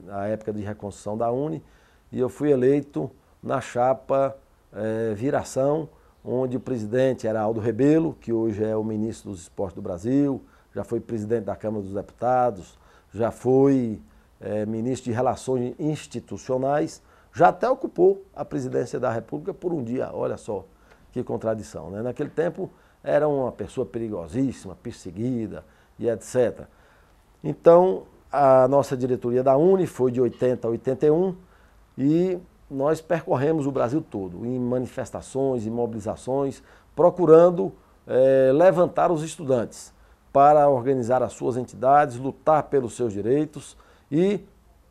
na época de reconstrução da UNE, e eu fui eleito na chapa Viração, onde o presidente era Aldo Rebelo, que hoje é o ministro dos Esportes do Brasil, já foi presidente da Câmara dos Deputados, já foi ministro de Relações Institucionais, já até ocupou a presidência da República por um dia. Olha só que contradição, né? Naquele tempo era uma pessoa perigosíssima, perseguida e etc. Então, a nossa diretoria da UNE foi de 80 a 81 e nós percorremos o Brasil todo, em manifestações e mobilizações, procurando levantar os estudantes para organizar as suas entidades, lutar pelos seus direitos, e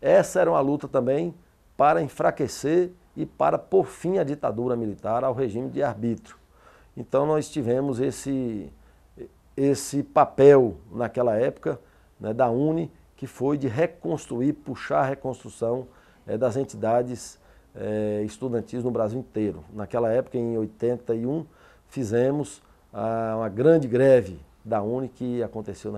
essa era uma luta também para enfraquecer e para pôr fim à ditadura militar, ao regime de arbítrio. Então nós tivemos esse papel naquela época, né, da UNE, que foi de reconstruir, puxar a reconstrução das entidades estudantis no Brasil inteiro. Naquela época, em 81, fizemos uma grande greve da UNE que aconteceu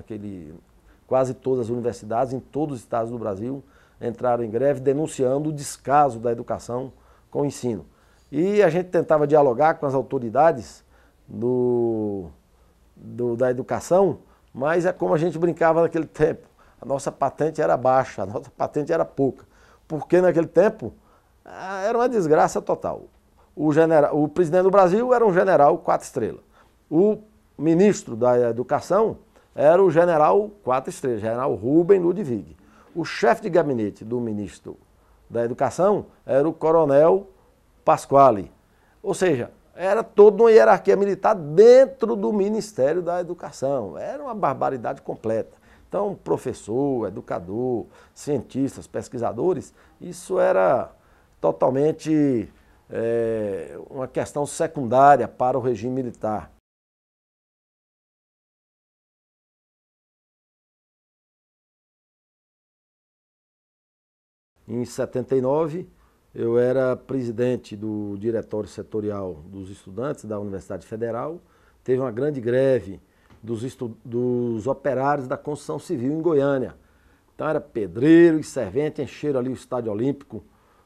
quase todas as universidades, em todos os estados do Brasil, entraram em greve denunciando o descaso da educação com o ensino. E a gente tentava dialogar com as autoridades da educação, mas é como a gente brincava naquele tempo. A nossa patente era baixa, a nossa patente era pouca. Porque naquele tempo era uma desgraça total. O presidente do Brasil era um general 4 estrelas. O ministro da Educação era o general 4 estrelas, general Rubem Ludwig. O chefe de gabinete do ministro da Educação era o coronel Pasquale. Ou seja, era toda uma hierarquia militar dentro do Ministério da Educação. Era uma barbaridade completa. Então, professor, educador, cientistas, pesquisadores, isso era totalmente uma questão secundária para o regime militar. Em 79, eu era presidente do Diretório Setorial dos Estudantes da Universidade Federal. Teve uma grande greve dos operários da construção civil em Goiânia. Então era pedreiro e servente, encheram ali o Estádio Olímpico,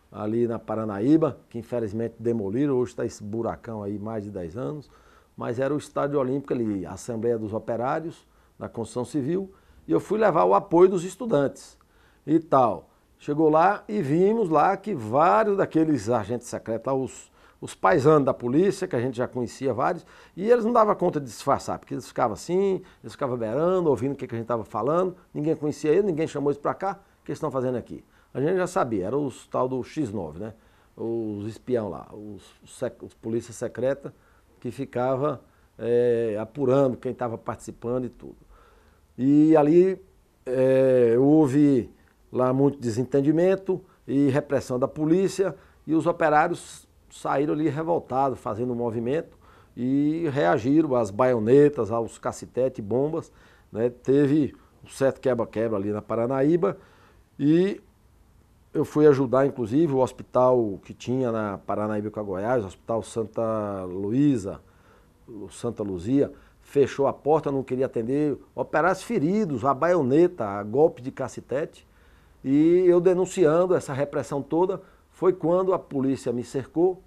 ali na Paranaíba, que infelizmente demoliram, hoje está esse buracão aí mais de 10 anos, mas era o Estádio Olímpico ali, a Assembleia dos Operários da Construção Civil, e eu fui levar o apoio dos estudantes e tal. Chegou lá e vimos lá que vários daqueles agentes secretos, os paisanos da polícia, que a gente já conhecia vários, e eles não davam conta de disfarçar, porque eles ficavam assim, eles ficavam beirando, ouvindo o que a gente estava falando, ninguém conhecia eles, ninguém chamou eles para cá, o que eles estão fazendo aqui? A gente já sabia, era os tal do X9, né? Os espião lá, os polícia secreta que ficava apurando quem estava participando e tudo. E ali houve lá muito desentendimento e repressão da polícia, e os operários saíram ali revoltados, fazendo um movimento, e reagiram às baionetas, aos cacetetes, bombas, né? Teve um certo quebra-quebra ali na Paranaíba, e eu fui ajudar, inclusive, o hospital que tinha na Paranaíba com a Goiás, o Hospital Santa Luzia, fechou a porta, não queria atender operários feridos, a baioneta, a golpe de cacetete. E eu denunciando essa repressão toda, foi quando a polícia me cercou,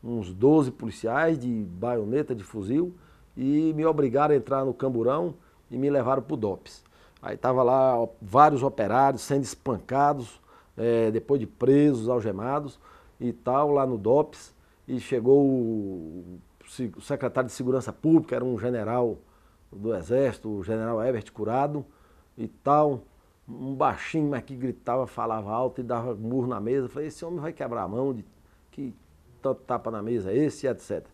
uns 12 policiais de baioneta, de fuzil, e me obrigaram a entrar no camburão e me levaram para o DOPS. Aí estava lá vários operários sendo espancados, depois de presos, algemados e tal, lá no DOPS, e chegou o secretário de Segurança Pública, era um general do Exército, o general Herbert Curado e tal, um baixinho, mas que gritava, falava alto e dava murro na mesa. Eu falei, esse homem vai quebrar a mão, que tanto tapa na mesa esse, etc.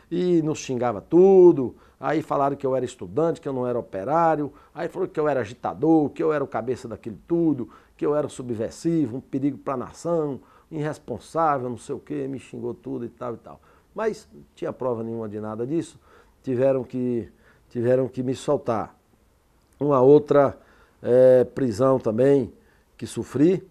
E nos xingava tudo, aí falaram que eu era estudante, que eu não era operário, aí falaram que eu era agitador, que eu era o cabeça daquilo tudo, que eu era subversivo, um perigo para a nação, irresponsável, não sei o quê, me xingou tudo e tal e tal. Mas não tinha prova nenhuma de nada disso, tiveram que me soltar. Uma outra prisão também que sofri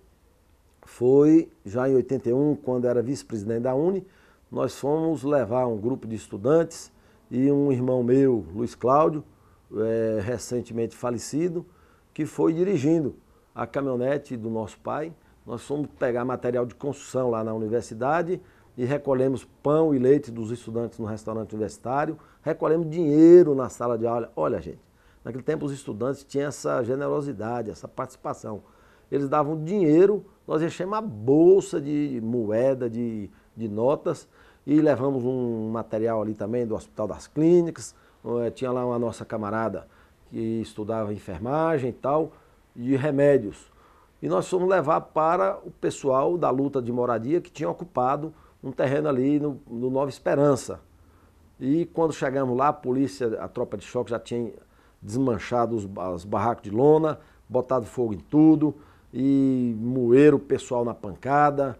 foi já em 81, quando era vice-presidente da UNE, nós fomos levar um grupo de estudantes e um irmão meu, Luiz Cláudio, recentemente falecido, que foi dirigindo a caminhonete do nosso pai. Nós fomos pegar material de construção lá na universidade e recolhemos pão e leite dos estudantes no restaurante universitário, recolhemos dinheiro na sala de aula. Olha, gente, naquele tempo os estudantes tinham essa generosidade, essa participação. Eles davam dinheiro, nós enchemos uma bolsa de moeda, de notas, e levamos um material ali também do Hospital das Clínicas. Tinha lá uma nossa camarada que estudava enfermagem e tal, e remédios. E nós fomos levar para o pessoal da luta de moradia que tinha ocupado um terreno ali no Nova Esperança. E quando chegamos lá, a polícia, a tropa de choque já tinha desmanchado os barracos de lona, botado fogo em tudo e moeram o pessoal na pancada.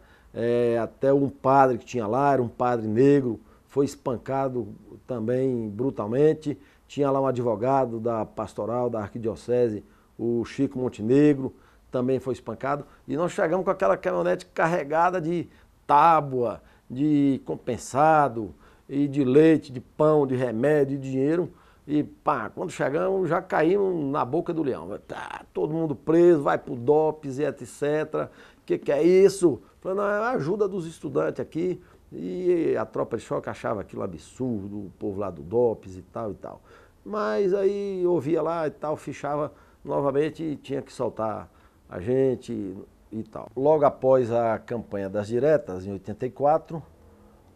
Até um padre que tinha lá, era um padre negro, foi espancado também brutalmente. Tinha lá um advogado da pastoral, da arquidiocese, o Chico Montenegro, também foi espancado. E nós chegamos com aquela caminhonete carregada de tábua, de compensado e de leite, de pão, de remédio, de dinheiro. E pá, quando chegamos, já caímos na boca do leão. Tá, todo mundo preso, vai pro DOPS e etc. Que é isso? Falei, não, é a ajuda dos estudantes aqui. E a tropa de choque achava aquilo absurdo, o povo lá do DOPS e tal e tal. Mas aí ouvia lá e tal, fichava novamente e tinha que soltar a gente e tal. Logo após a campanha das diretas, em 84,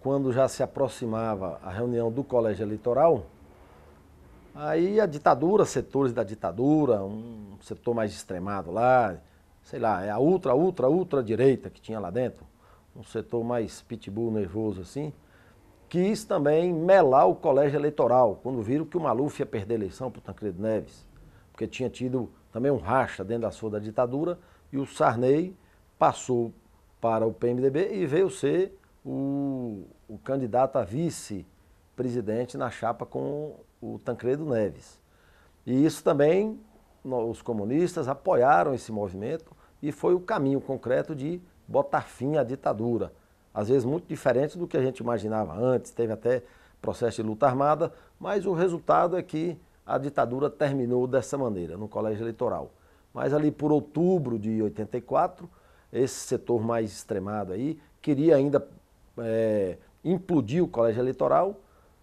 quando já se aproximava a reunião do colégio eleitoral, aí a ditadura, setores da ditadura, um setor mais extremado lá, sei lá, é a ultra direita que tinha lá dentro, um setor mais pitbull nervoso assim, quis também melar o colégio eleitoral, quando viram que o Maluf ia perder a eleição para o Tancredo Neves, porque tinha tido também um racha dentro da sua da ditadura, e o Sarney passou para o PMDB e veio ser o candidato a vice-presidente na chapa com o Tancredo Neves. E isso também, os comunistas apoiaram esse movimento e foi o caminho concreto de botar fim à ditadura. Às vezes muito diferente do que a gente imaginava antes, teve até processo de luta armada, mas o resultado é que a ditadura terminou dessa maneira, no colégio eleitoral. Mas ali por outubro de 84, esse setor mais extremado aí queria ainda implodir o colégio eleitoral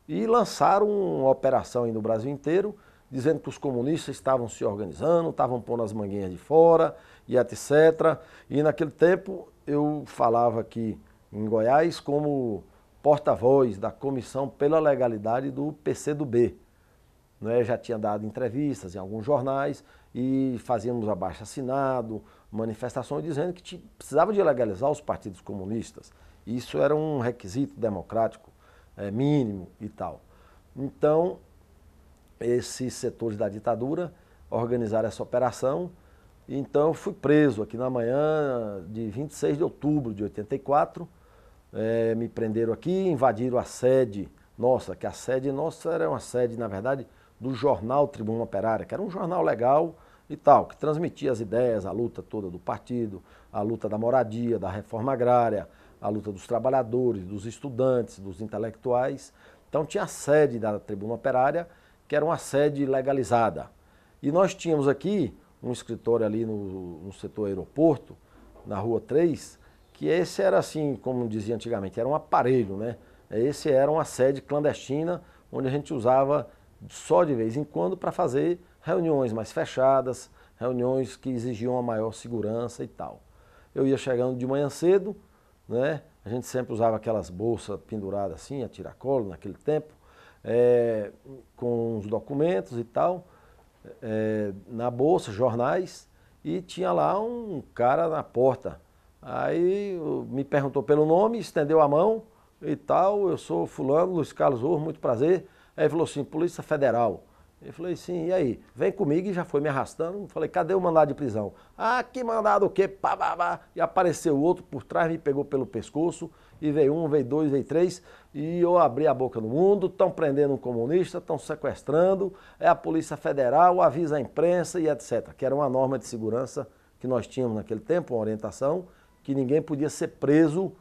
e lançaram uma operação aí no Brasil inteiro, dizendo que os comunistas estavam se organizando, estavam pondo as manguinhas de fora e etc. E naquele tempo eu falava aqui em Goiás como porta-voz da Comissão pela Legalidade do PCdoB. Né? Já tinha dado entrevistas em alguns jornais e fazíamos abaixo-assinado, manifestações dizendo que precisava de legalizar os partidos comunistas. Isso era um requisito democrático mínimo e tal. Então, esses setores da ditadura organizaram essa operação. Então, eu fui preso aqui na manhã de 26 de outubro de 84. Me prenderam aqui, invadiram a sede nossa, que a sede nossa era uma sede, na verdade, do jornal Tribuna Operária, que era um jornal legal e tal, que transmitia as ideias, a luta toda do partido, a luta da moradia, da reforma agrária, a luta dos trabalhadores, dos estudantes, dos intelectuais. Então tinha a sede da Tribuna Operária, que era uma sede legalizada. E nós tínhamos aqui um escritório ali no setor aeroporto, na Rua 3, que esse era assim, como dizia antigamente, era um aparelho, né? Esse era uma sede clandestina, onde a gente usava só de vez em quando para fazer reuniões mais fechadas, reuniões que exigiam uma maior segurança e tal. Eu ia chegando de manhã cedo, né? A gente sempre usava aquelas bolsas penduradas assim, a tiracolo naquele tempo, com os documentos e tal, na bolsa, jornais, e tinha lá um cara na porta. Aí me perguntou pelo nome, estendeu a mão e tal, eu sou fulano, Luiz Carlos Ouro, muito prazer. Aí ele falou assim, Polícia Federal. Eu falei, sim, e aí? Vem comigo, e já foi me arrastando. Falei, cadê o mandado de prisão? Ah, que mandado o quê? Pá, pá, pá. E apareceu o outro por trás, me pegou pelo pescoço, e veio um, veio dois, veio três, e eu abri a boca no mundo, estão prendendo um comunista, estão sequestrando, é a Polícia Federal, avisa a imprensa e etc. Que era uma norma de segurança que nós tínhamos naquele tempo, uma orientação, que ninguém podia ser preso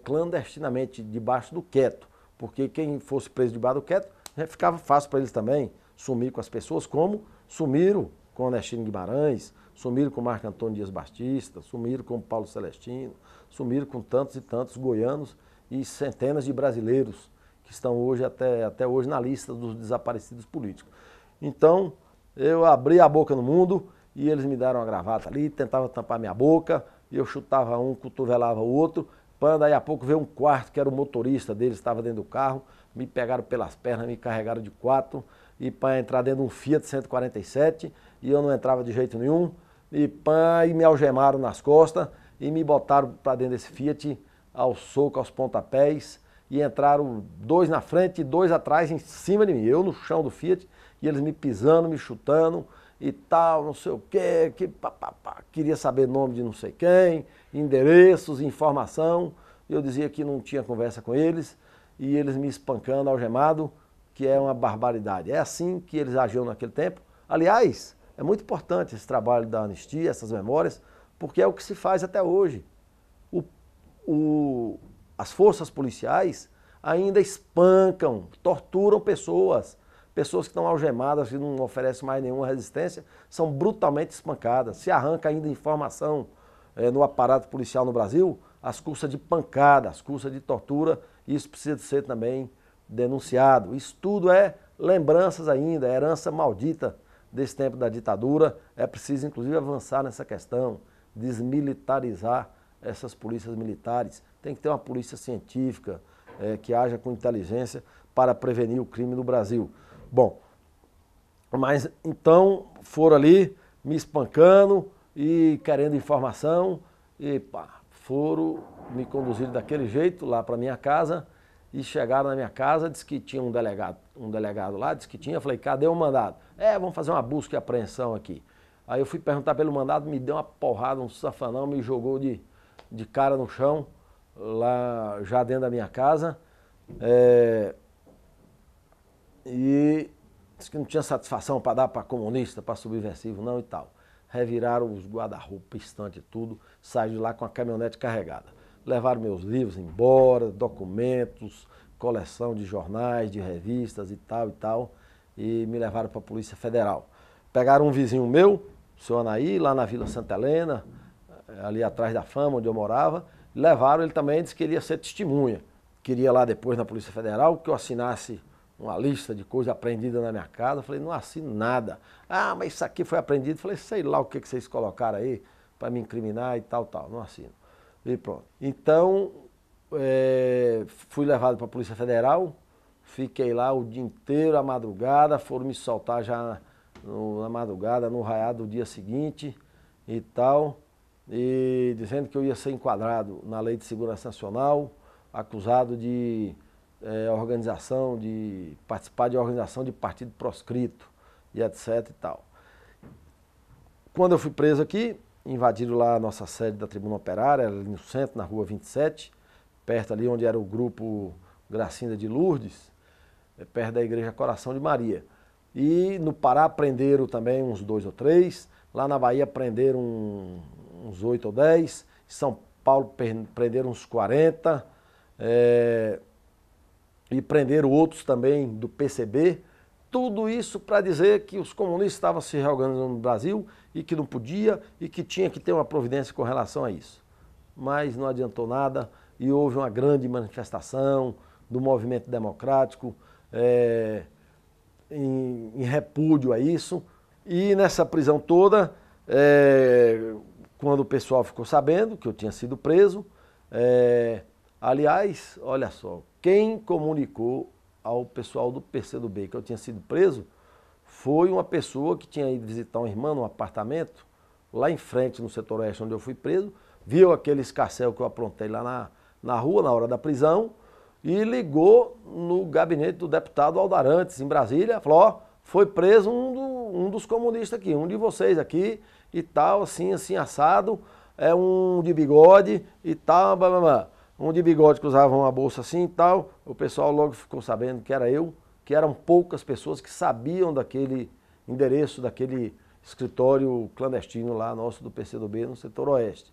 clandestinamente debaixo do quieto, porque quem fosse preso debaixo do quieto, ficava fácil para eles também sumir com as pessoas, como sumiram com Ernestina Guimarães, sumiram com Marco Antônio Dias Batista, sumiram com Paulo Celestino, sumiram com tantos e tantos goianos e centenas de brasileiros que estão hoje até hoje na lista dos desaparecidos políticos. Então, eu abri a boca no mundo e eles me deram uma gravata ali, tentavam tampar minha boca, e eu chutava um, cotovelava o outro, daí a pouco veio um quarto, que era o motorista deles, estava dentro do carro, me pegaram pelas pernas, me carregaram de 4, e para entrar dentro de um Fiat 147, e eu não entrava de jeito nenhum, e me algemaram nas costas, e me botaram para dentro desse Fiat, ao soco, aos pontapés, e entraram 2 na frente e 2 atrás, em cima de mim, eu no chão do Fiat, e eles me pisando, me chutando, e tal, não sei o quê, queria saber nome de não sei quem, endereços, informação, e eu dizia que não tinha conversa com eles, e eles me espancando, algemado, que é uma barbaridade. É assim que eles agiam naquele tempo. Aliás, é muito importante esse trabalho da anistia, essas memórias, porque é o que se faz até hoje. As forças policiais ainda espancam, torturam pessoas. Pessoas que estão algemadas, que não oferecem mais nenhuma resistência, são brutalmente espancadas. Se arranca ainda informação no aparato policial no Brasil, às custas de pancada, às custas de tortura, isso precisa ser também denunciado. Isso tudo é lembranças ainda, é herança maldita desse tempo da ditadura. É preciso, inclusive, avançar nessa questão, desmilitarizar essas polícias militares. Tem que ter uma polícia científica, que haja com inteligência para prevenir o crime no Brasil. Bom, mas então foram ali me espancando e querendo informação e pá, foram me conduzir daquele jeito lá para minha casa e chegaram na minha casa, disse que tinha um delegado lá, disse que tinha, eu falei, cadê o mandado? Vamos fazer uma busca e apreensão aqui. Aí eu fui perguntar pelo mandado, me deu uma porrada, um safanão, me jogou de cara no chão, lá já dentro da minha casa, e disse que não tinha satisfação para dar para comunista, para subversivo, não e tal. Reviraram os guarda-roupa, estante e tudo, saíram de lá com a caminhonete carregada. Levaram meus livros embora, documentos, coleção de jornais, de revistas e tal, e me levaram para a Polícia Federal. Pegaram um vizinho meu, o senhor Anaí, lá na Vila Santa Helena, ali atrás da Fama, onde eu morava, levaram, ele também disse que ele ia ser testemunha. Queria lá depois na Polícia Federal que eu assinasse uma lista de coisas apreendidas na minha casa. Eu falei, não assino nada. Ah, mas isso aqui foi apreendido. Eu falei, sei lá o que vocês colocaram aí para me incriminar e tal, não assino. E pronto. Então, fui levado para a Polícia Federal, fiquei lá o dia inteiro, a madrugada, foram me soltar já na madrugada, no raiar do dia seguinte e tal, e dizendo que eu ia ser enquadrado na Lei de Segurança Nacional, acusado de participar de organização de partido proscrito e etc e tal. Quando eu fui preso aqui, invadiram lá a nossa sede da Tribuna Operária, ali no centro, na rua 27, perto ali onde era o grupo Gracinda de Lourdes, perto da Igreja Coração de Maria. E no Pará prenderam também uns 2 ou 3, lá na Bahia prenderam uns 8 ou 10, em São Paulo prenderam uns 40, e prenderam outros também do PCB, tudo isso para dizer que os comunistas estavam se reorganizando no Brasil e que não podia e que tinha que ter uma providência com relação a isso. Mas não adiantou nada e houve uma grande manifestação do movimento democrático em repúdio a isso. E nessa prisão toda, quando o pessoal ficou sabendo que eu tinha sido preso, aliás, olha só, quem comunicou ao pessoal do PCdoB que eu tinha sido preso foi uma pessoa que tinha ido visitar uma irmã num apartamento, lá em frente, no setor oeste, onde eu fui preso, viu aquele escarcéu que eu aprontei lá na rua, na hora da prisão, e ligou no gabinete do deputado Aldarantes, em Brasília, falou, ó, foi preso um dos comunistas aqui, um de vocês aqui, e tal, assim, assado, um de bigode e tal, blá, blá, blá. Um de bigode que usava uma bolsa assim e tal, o pessoal logo ficou sabendo que era eu, que eram poucas pessoas que sabiam daquele endereço, daquele escritório clandestino lá nosso do PCdoB no setor oeste,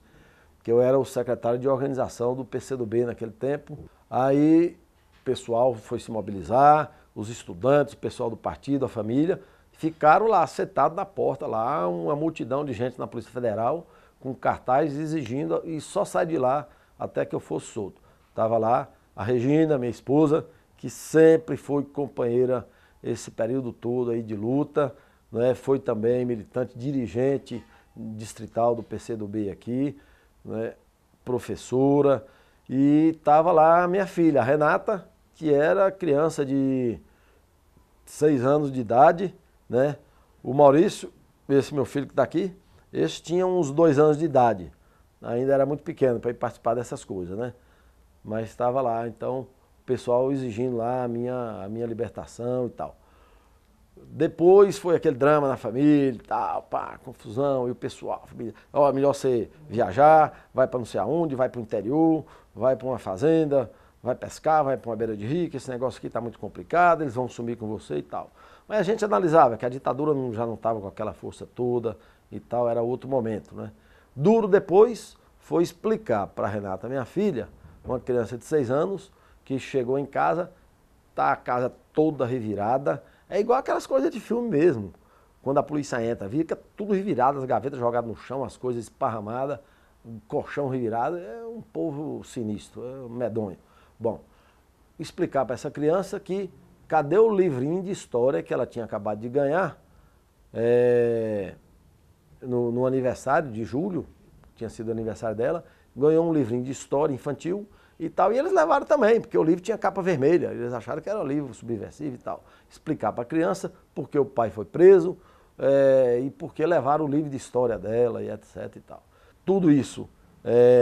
que eu era o secretário de organização do PCdoB naquele tempo. Aí o pessoal foi se mobilizar, os estudantes, o pessoal do partido, a família, ficaram lá sentados na porta, lá uma multidão de gente na Polícia Federal, com cartazes exigindo, e só sai de lá até que eu fosse solto. Estava lá a Regina, minha esposa, que sempre foi companheira esse período todo aí de luta, né? Foi também militante, dirigente distrital do PCdoB aqui, né? Professora, e estava lá a minha filha, a Renata, que era criança de 6 anos de idade, né? O Maurício, esse meu filho que está aqui, esse tinha uns 2 anos de idade. Ainda era muito pequeno para ir participar dessas coisas, né? Mas estava lá, então, o pessoal exigindo lá a minha libertação e tal. Depois foi aquele drama na família e tal, pá, confusão, e o pessoal, a família, ó, melhor você viajar, vai para não sei aonde, vai para o interior, vai para uma fazenda, vai pescar, vai para uma beira de rio, que esse negócio aqui está muito complicado, eles vão sumir com você e tal. Mas a gente analisava que a ditadura já não estava com aquela força toda e tal, era outro momento, né? Duro depois foi explicar para a Renata, minha filha, uma criança de 6 anos, que chegou em casa, tá a casa toda revirada. É igual aquelas coisas de filme mesmo. Quando a polícia entra, fica tudo revirado, as gavetas jogadas no chão, as coisas esparramadas, o colchão revirado. É um povo sinistro, é medonho. Bom, explicar para essa criança que cadê o livrinho de história que ela tinha acabado de ganhar no aniversário de julho, tinha sido o aniversário dela, ganhou um livrinho de história infantil e tal, e eles levaram também, porque o livro tinha capa vermelha, eles acharam que era um livro subversivo e tal. Explicar para a criança por que o pai foi preso e por que levaram o livro de história dela e etc e tal. Tudo isso,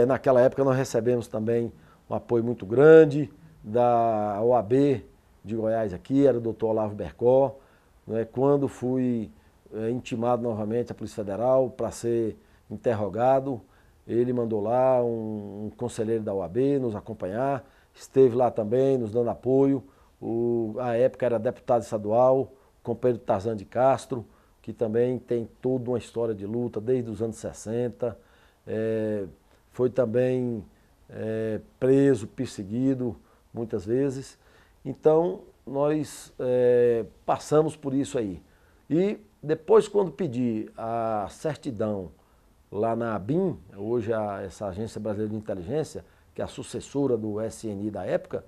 naquela época nós recebemos também um apoio muito grande da OAB de Goiás aqui, era o doutor Olavo Bercó, né, quando fui intimado novamente à Polícia Federal para ser interrogado, ele mandou lá um conselheiro da OAB nos acompanhar, esteve lá também nos dando apoio, à época era deputado estadual, o companheiro Tarzan de Castro, que também tem toda uma história de luta desde os anos 60, foi também preso, perseguido muitas vezes. Então nós passamos por isso aí. E depois, quando pedi a certidão lá na ABIN, hoje essa Agência Brasileira de Inteligência, que é a sucessora do SNI da época,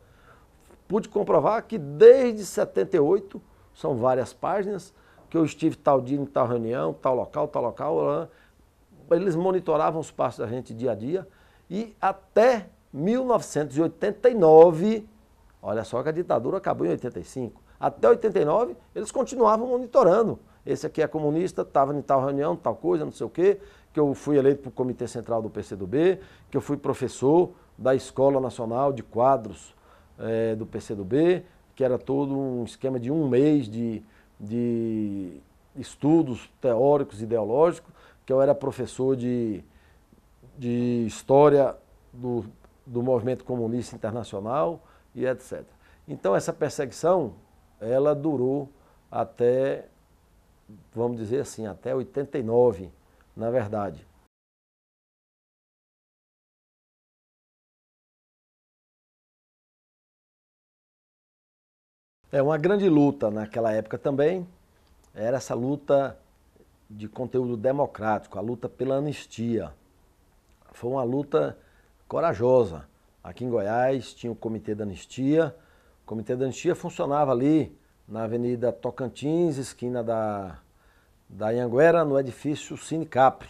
pude comprovar que desde 78, são várias páginas, que eu estive tal dia em tal reunião, tal local, eles monitoravam os passos da gente dia a dia, e até 1989, olha só que a ditadura acabou em 85, até 89 eles continuavam monitorando. Esse aqui é comunista, estava em tal reunião, tal coisa, não sei o quê, que eu fui eleito para o Comitê Central do PCdoB, que eu fui professor da Escola Nacional de Quadros do PCdoB, que era todo um esquema de um mês de estudos teóricos, ideológicos, que eu era professor de História do Movimento Comunista Internacional e etc. Então essa perseguição, ela durou até, vamos dizer assim, até 89, na verdade. Uma grande luta naquela época também era essa luta de conteúdo democrático, a luta pela anistia. Foi uma luta corajosa. Aqui em Goiás tinha o Comitê da Anistia. O Comitê da Anistia funcionava ali na Avenida Tocantins, esquina da Anhanguera, no edifício Cine Capri.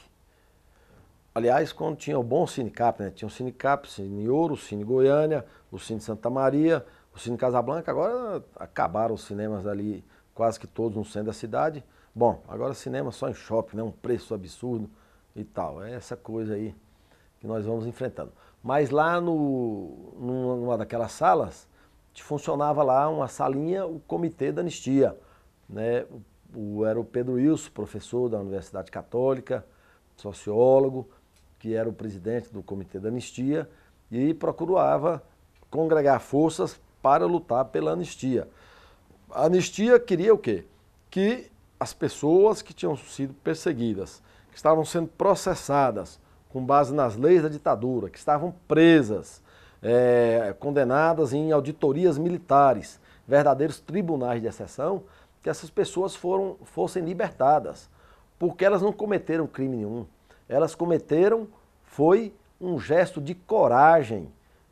Aliás, quando tinha o bom Cine Capri, né? Tinha o Cine Capri, o Cine Ouro, o Cine Goiânia, o Cine Santa Maria, o Cine Casablanca. Agora acabaram os cinemas ali, quase que todos no centro da cidade. Bom, agora cinema só em shopping, né? Um preço absurdo e tal. É essa coisa aí que nós vamos enfrentando. Mas lá numa daquelas salas, funcionava lá uma salinha, o Comitê da Anistia, né? Era o Pedro Wilson, professor da Universidade Católica, sociólogo, que era o presidente do Comitê da Anistia e procurava congregar forças para lutar pela anistia. A anistia queria o quê? Que as pessoas que tinham sido perseguidas, que estavam sendo processadas com base nas leis da ditadura, que estavam presas, condenadas em auditorias militares, verdadeiros tribunais de exceção, que essas pessoas fossem libertadas, porque elas não cometeram crime nenhum. Elas cometeram, foi um gesto de coragem,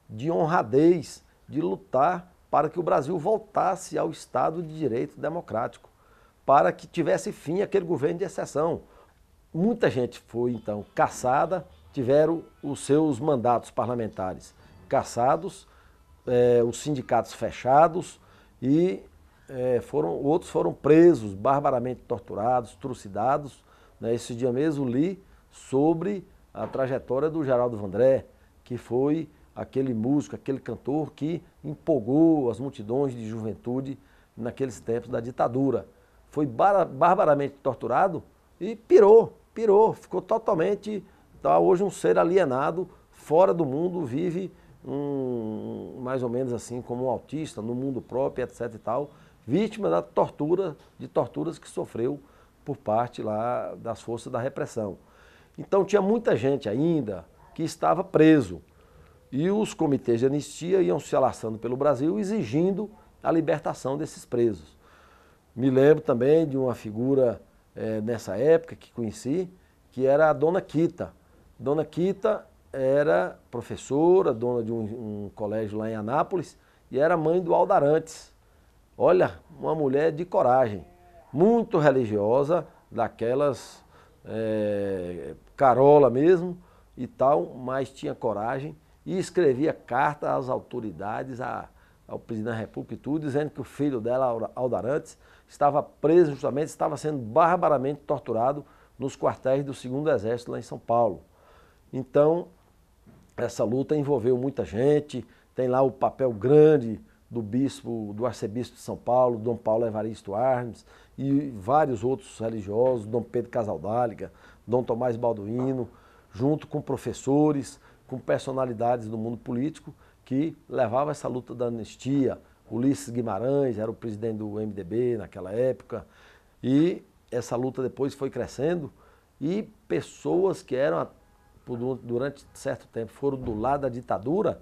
de honradez, de lutar para que o Brasil voltasse ao Estado de Direito democrático, para que tivesse fim aquele governo de exceção. Muita gente foi, então, cassada, tiveram os seus mandatos parlamentares cassados, os sindicatos fechados e outros foram presos, barbaramente torturados, trucidados. Né? Esse dia mesmo li sobre a trajetória do Geraldo Vandré, que foi aquele músico, aquele cantor que empolgou as multidões de juventude naqueles tempos da ditadura. Foi barbaramente torturado e pirou, ficou totalmente, tá, hoje um ser alienado, fora do mundo, vive mais ou menos assim como um autista, no mundo próprio, etc e tal, vítima de torturas que sofreu por parte lá das forças da repressão. Então tinha muita gente ainda que estava preso. E os comitês de anistia iam se alastrando pelo Brasil exigindo a libertação desses presos. Me lembro também de uma figura nessa época que conheci, que era a Dona Quita. Dona Quita era professora, dona de um colégio lá em Anápolis e era mãe do Aldo Arantes. Olha, uma mulher de coragem, muito religiosa, daquelas carola mesmo e tal, mas tinha coragem e escrevia carta às autoridades, ao presidente da República e tudo, dizendo que o filho dela, Aldo Arantes, estava preso justamente, estava sendo barbaramente torturado nos quartéis do 2º Exército lá em São Paulo. Então, essa luta envolveu muita gente, tem lá o papel grande do arcebispo de São Paulo, Dom Paulo Evaristo Arnes, e vários outros religiosos, Dom Pedro Casaldáliga, Dom Tomás Balduino, junto com professores, com personalidades do mundo político que levavam essa luta da anistia. Ulisses Guimarães era o presidente do MDB naquela época, e essa luta depois foi crescendo, e pessoas que eram, durante certo tempo, foram do lado da ditadura,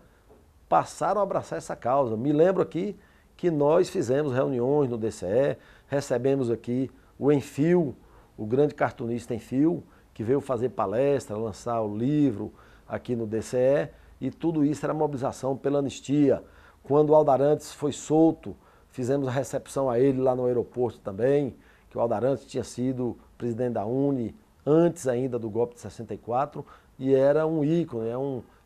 passaram a abraçar essa causa. Me lembro aqui que nós fizemos reuniões no DCE, recebemos aqui o Enfio, o grande cartunista Enfio, que veio fazer palestra, lançar o livro aqui no DCE, e tudo isso era mobilização pela anistia. Quando o Aldo Arantes foi solto, fizemos a recepção a ele lá no aeroporto também, que o Aldo Arantes tinha sido presidente da UNE antes ainda do golpe de 64, e era um ícone,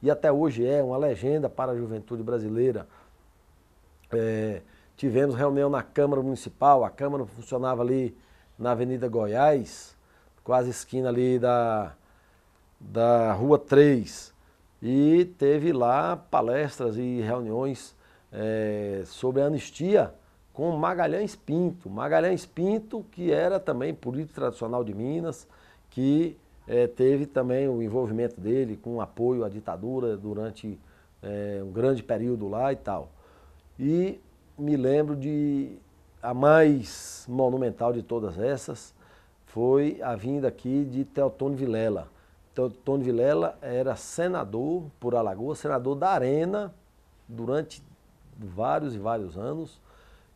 e até hoje é uma legenda para a juventude brasileira. Tivemos reunião na Câmara Municipal, a Câmara funcionava ali na Avenida Goiás, quase esquina ali da Rua 3, e teve lá palestras e reuniões sobre a anistia com Magalhães Pinto. Magalhães Pinto, que era também político tradicional de Minas, que teve também o envolvimento dele com apoio à ditadura durante um grande período lá e tal. E me lembro a mais monumental de todas essas foi a vinda aqui de Teotônio Vilela. Teotônio Vilela era senador por Alagoas, senador da Arena durante vários e vários anos,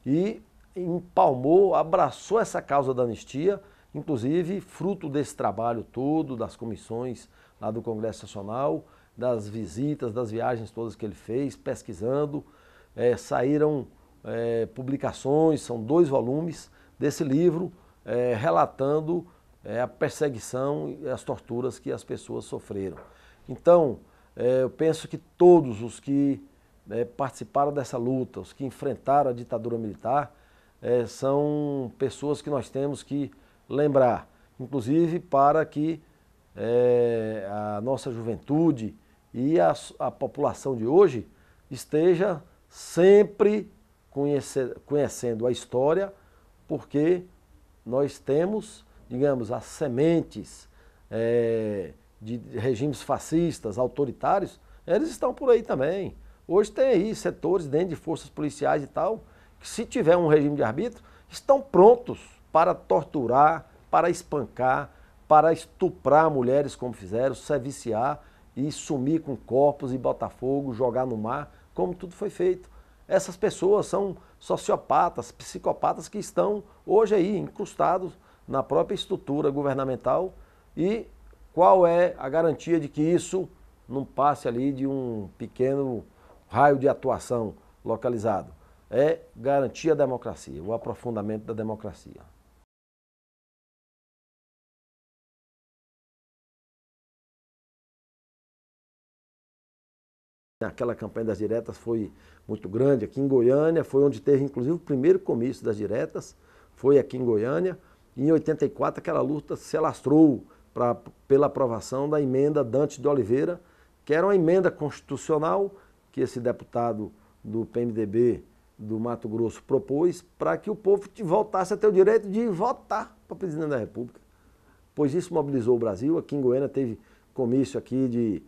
e empalmou, abraçou essa causa da anistia, inclusive fruto desse trabalho todo, das comissões lá do Congresso Nacional, das visitas, das viagens todas que ele fez, pesquisando, saíram publicações, são 2 volumes desse livro, relatando a perseguição e as torturas que as pessoas sofreram. Então, eu penso que todos os que participaram dessa luta, os que enfrentaram a ditadura militar, são pessoas que nós temos que lembrar, inclusive para que a nossa juventude e a população de hoje esteja sempre conhecendo a história, porque nós temos, digamos, as sementes de regimes fascistas, autoritários, eles estão por aí também. Hoje tem aí setores dentro de forças policiais e tal, que se tiver um regime de arbítrio, estão prontos para torturar, para espancar, para estuprar mulheres como fizeram, se viciar e sumir com corpos e botar fogo, jogar no mar, como tudo foi feito. Essas pessoas são sociopatas, psicopatas que estão hoje aí incrustados na própria estrutura governamental, e qual é a garantia de que isso não passe ali de um pequeno raio de atuação localizado? É garantir a democracia, o aprofundamento da democracia. Aquela campanha das diretas foi muito grande aqui em Goiânia, foi onde teve inclusive o primeiro comício das diretas, foi aqui em Goiânia. E em 84 aquela luta se alastrou pela aprovação da emenda Dante de Oliveira, que era uma emenda constitucional que esse deputado do PMDB do Mato Grosso propôs para que o povo voltasse a ter o direito de votar para presidente da República. Pois isso mobilizou o Brasil. Aqui em Goiânia teve comício aqui de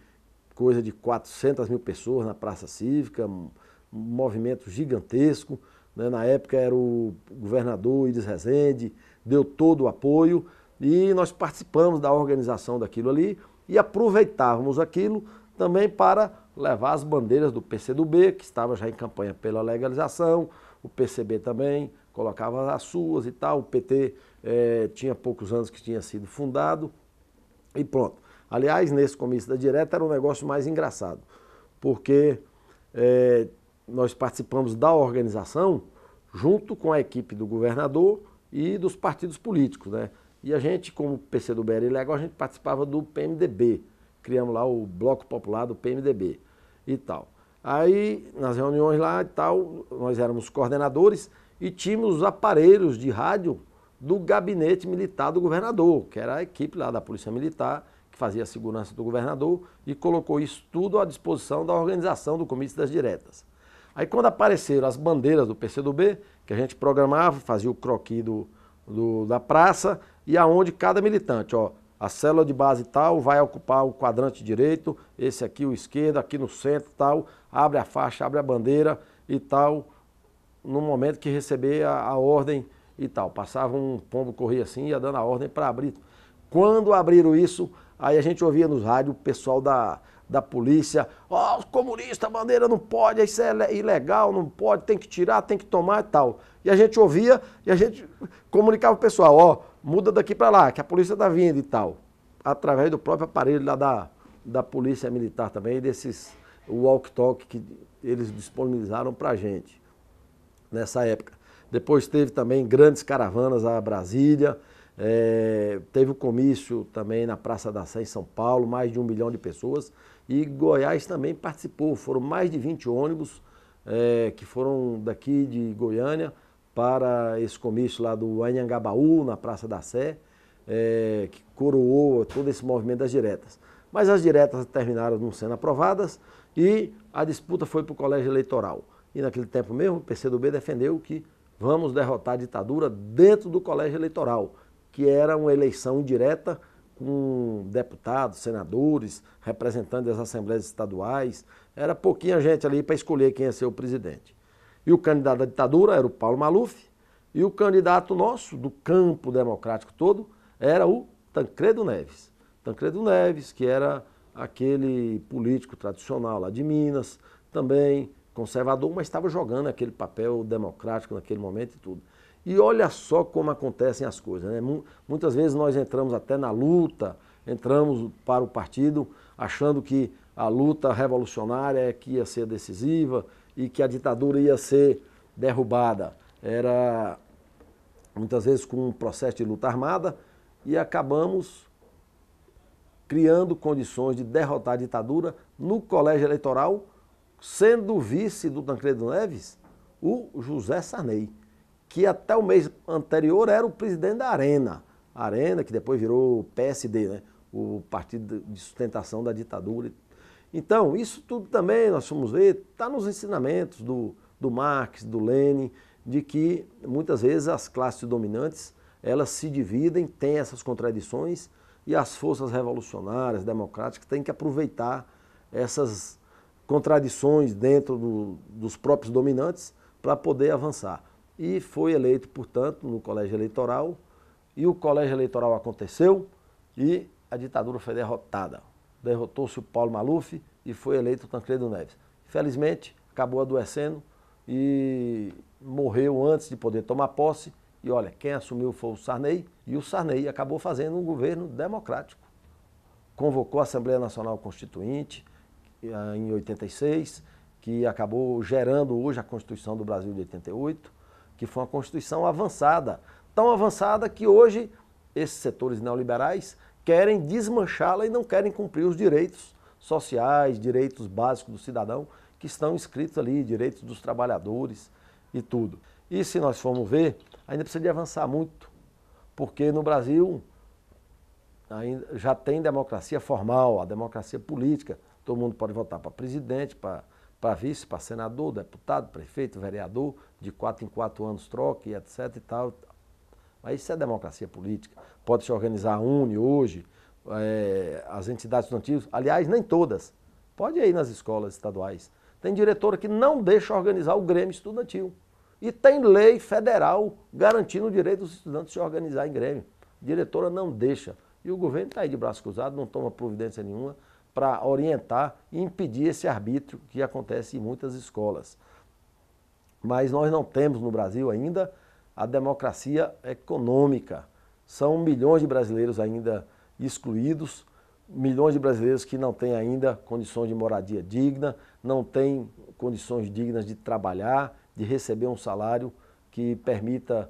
coisa de 400 mil pessoas na Praça Cívica, um movimento gigantesco, né? Na época era o governador Iris Rezende, deu todo o apoio e nós participamos da organização daquilo ali e aproveitávamos aquilo também para levar as bandeiras do PCdoB, que estava já em campanha pela legalização, o PCB também colocava as suas e tal, o PT tinha poucos anos que tinha sido fundado e pronto. Aliás, nesse comício da direta era um negócio mais engraçado, porque nós participamos da organização junto com a equipe do governador e dos partidos políticos, né? E a gente, como PCdoB era ilegal, a gente participava do PMDB, criamos lá o Bloco Popular do PMDB e tal. Aí, nas reuniões lá e tal, nós éramos coordenadores e tínhamos os aparelhos de rádio do gabinete militar do governador, que era a equipe lá da Polícia Militar, que fazia a segurança do governador e colocou isso tudo à disposição da organização do comício das diretas. Aí quando apareceram as bandeiras do PCdoB, que a gente programava, fazia o croquis da praça, e aonde cada militante, ó, a célula de base tal vai ocupar o quadrante direito, esse aqui o esquerdo, aqui no centro tal, abre a faixa, abre a bandeira e tal, no momento que receber a ordem e tal. Passava um pombo, corria assim, ia dando a ordem para abrir. Quando abriram isso, aí a gente ouvia nos rádios o pessoal da polícia, ó, os comunistas, a bandeira não pode, isso é ilegal, não pode, tem que tirar, tem que tomar e tal. E a gente ouvia e a gente comunicava o pessoal, ó, muda daqui para lá, que a polícia está vindo e tal. Através do próprio aparelho lá da polícia militar também, desses walkie-talkie que eles disponibilizaram para a gente nessa época. Depois teve também grandes caravanas a Brasília, teve o comício também na Praça da Sé em São Paulo, mais de 1 milhão de pessoas. E Goiás também participou, foram mais de 20 ônibus que foram daqui de Goiânia para esse comício lá do Anhangabaú, na Praça da Sé, que coroou todo esse movimento das diretas. Mas as diretas terminaram não sendo aprovadas e a disputa foi para o colégio eleitoral. E naquele tempo mesmo o PCdoB defendeu que vamos derrotar a ditadura dentro do colégio eleitoral, que era uma eleição indireta com deputados, senadores, representantes das assembleias estaduais. Era pouquinha gente ali para escolher quem ia ser o presidente. E o candidato da ditadura era o Paulo Maluf, e o candidato nosso, do campo democrático todo, era o Tancredo Neves. Tancredo Neves, que era aquele político tradicional lá de Minas, também conservador, mas estava jogando aquele papel democrático naquele momento e tudo. E olha só como acontecem as coisas, né? Muitas vezes nós entramos até na luta, entramos para o partido achando que a luta revolucionária é que ia ser decisiva e que a ditadura ia ser derrubada. Era muitas vezes com um processo de luta armada e acabamos criando condições de derrotar a ditadura no colégio eleitoral, sendo vice do Tancredo Neves o José Sarney, que até o mês anterior era o presidente da Arena. A Arena, que depois virou o PSD, né? O Partido de Sustentação da Ditadura. Então, isso tudo também, nós fomos ver, está nos ensinamentos do Marx, do Lenin, de que muitas vezes as classes dominantes, elas se dividem, têm essas contradições, e as forças revolucionárias, democráticas, têm que aproveitar essas contradições dentro dos próprios dominantes para poder avançar. E foi eleito, portanto, no colégio eleitoral, e o colégio eleitoral aconteceu e a ditadura foi derrotada. Derrotou-se o Paulo Maluf e foi eleito o Tancredo Neves. Infelizmente, acabou adoecendo e morreu antes de poder tomar posse. E olha, quem assumiu foi o Sarney, e o Sarney acabou fazendo um governo democrático. Convocou a Assembleia Nacional Constituinte em 86, que acabou gerando hoje a Constituição do Brasil de 88, que foi uma Constituição avançada, tão avançada que hoje esses setores neoliberais querem desmanchá-la e não querem cumprir os direitos sociais, direitos básicos do cidadão, que estão escritos ali, direitos dos trabalhadores e tudo. E se nós formos ver, ainda precisa de avançar muito, porque no Brasil ainda já tem democracia formal, a democracia política, todo mundo pode votar para presidente, para vice, para senador, deputado, prefeito, vereador, de 4 em 4 anos troca e etc e tal. Mas isso é democracia política. Pode se organizar a UNE hoje, as entidades estudantis, aliás, nem todas. Pode ir nas escolas estaduais. Tem diretora que não deixa organizar o Grêmio Estudantil. E tem lei federal garantindo o direito dos estudantes de se organizar em Grêmio. A diretora não deixa. E o governo está aí de braço cruzado, não toma providência nenhuma para orientar e impedir esse arbítrio que acontece em muitas escolas. Mas nós não temos no Brasil ainda a democracia econômica. São milhões de brasileiros ainda excluídos, milhões de brasileiros que não têm ainda condições de moradia digna, não têm condições dignas de trabalhar, de receber um salário que permita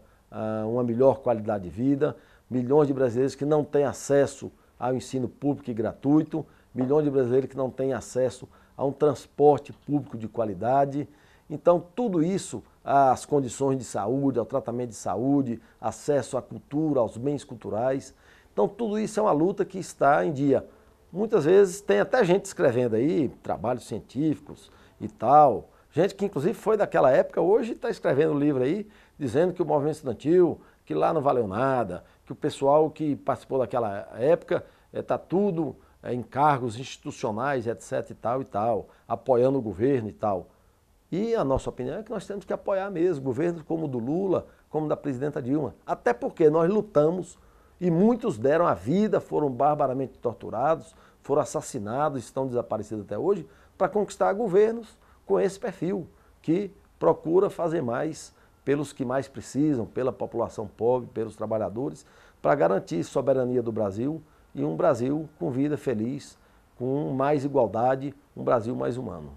uma melhor qualidade de vida, milhões de brasileiros que não têm acesso ao ensino público e gratuito, milhões de brasileiros que não têm acesso a um transporte público de qualidade. Então, tudo isso, as condições de saúde, ao tratamento de saúde, acesso à cultura, aos bens culturais. Então, tudo isso é uma luta que está em dia. Muitas vezes tem até gente escrevendo aí, trabalhos científicos e tal. Gente que inclusive foi daquela época, hoje está escrevendo livro aí, dizendo que o movimento estudantil, que lá não valeu nada, que o pessoal que participou daquela época está tudo em cargos institucionais, etc e tal, apoiando o governo e tal. E a nossa opinião é que nós temos que apoiar mesmo, governos como o do Lula, como o da presidenta Dilma. Até porque nós lutamos e muitos deram a vida, foram barbaramente torturados, foram assassinados, estão desaparecidos até hoje, para conquistar governos com esse perfil, que procura fazer mais pelos que mais precisam, pela população pobre, pelos trabalhadores, para garantir soberania do Brasil e um Brasil com vida feliz, com mais igualdade, um Brasil mais humano.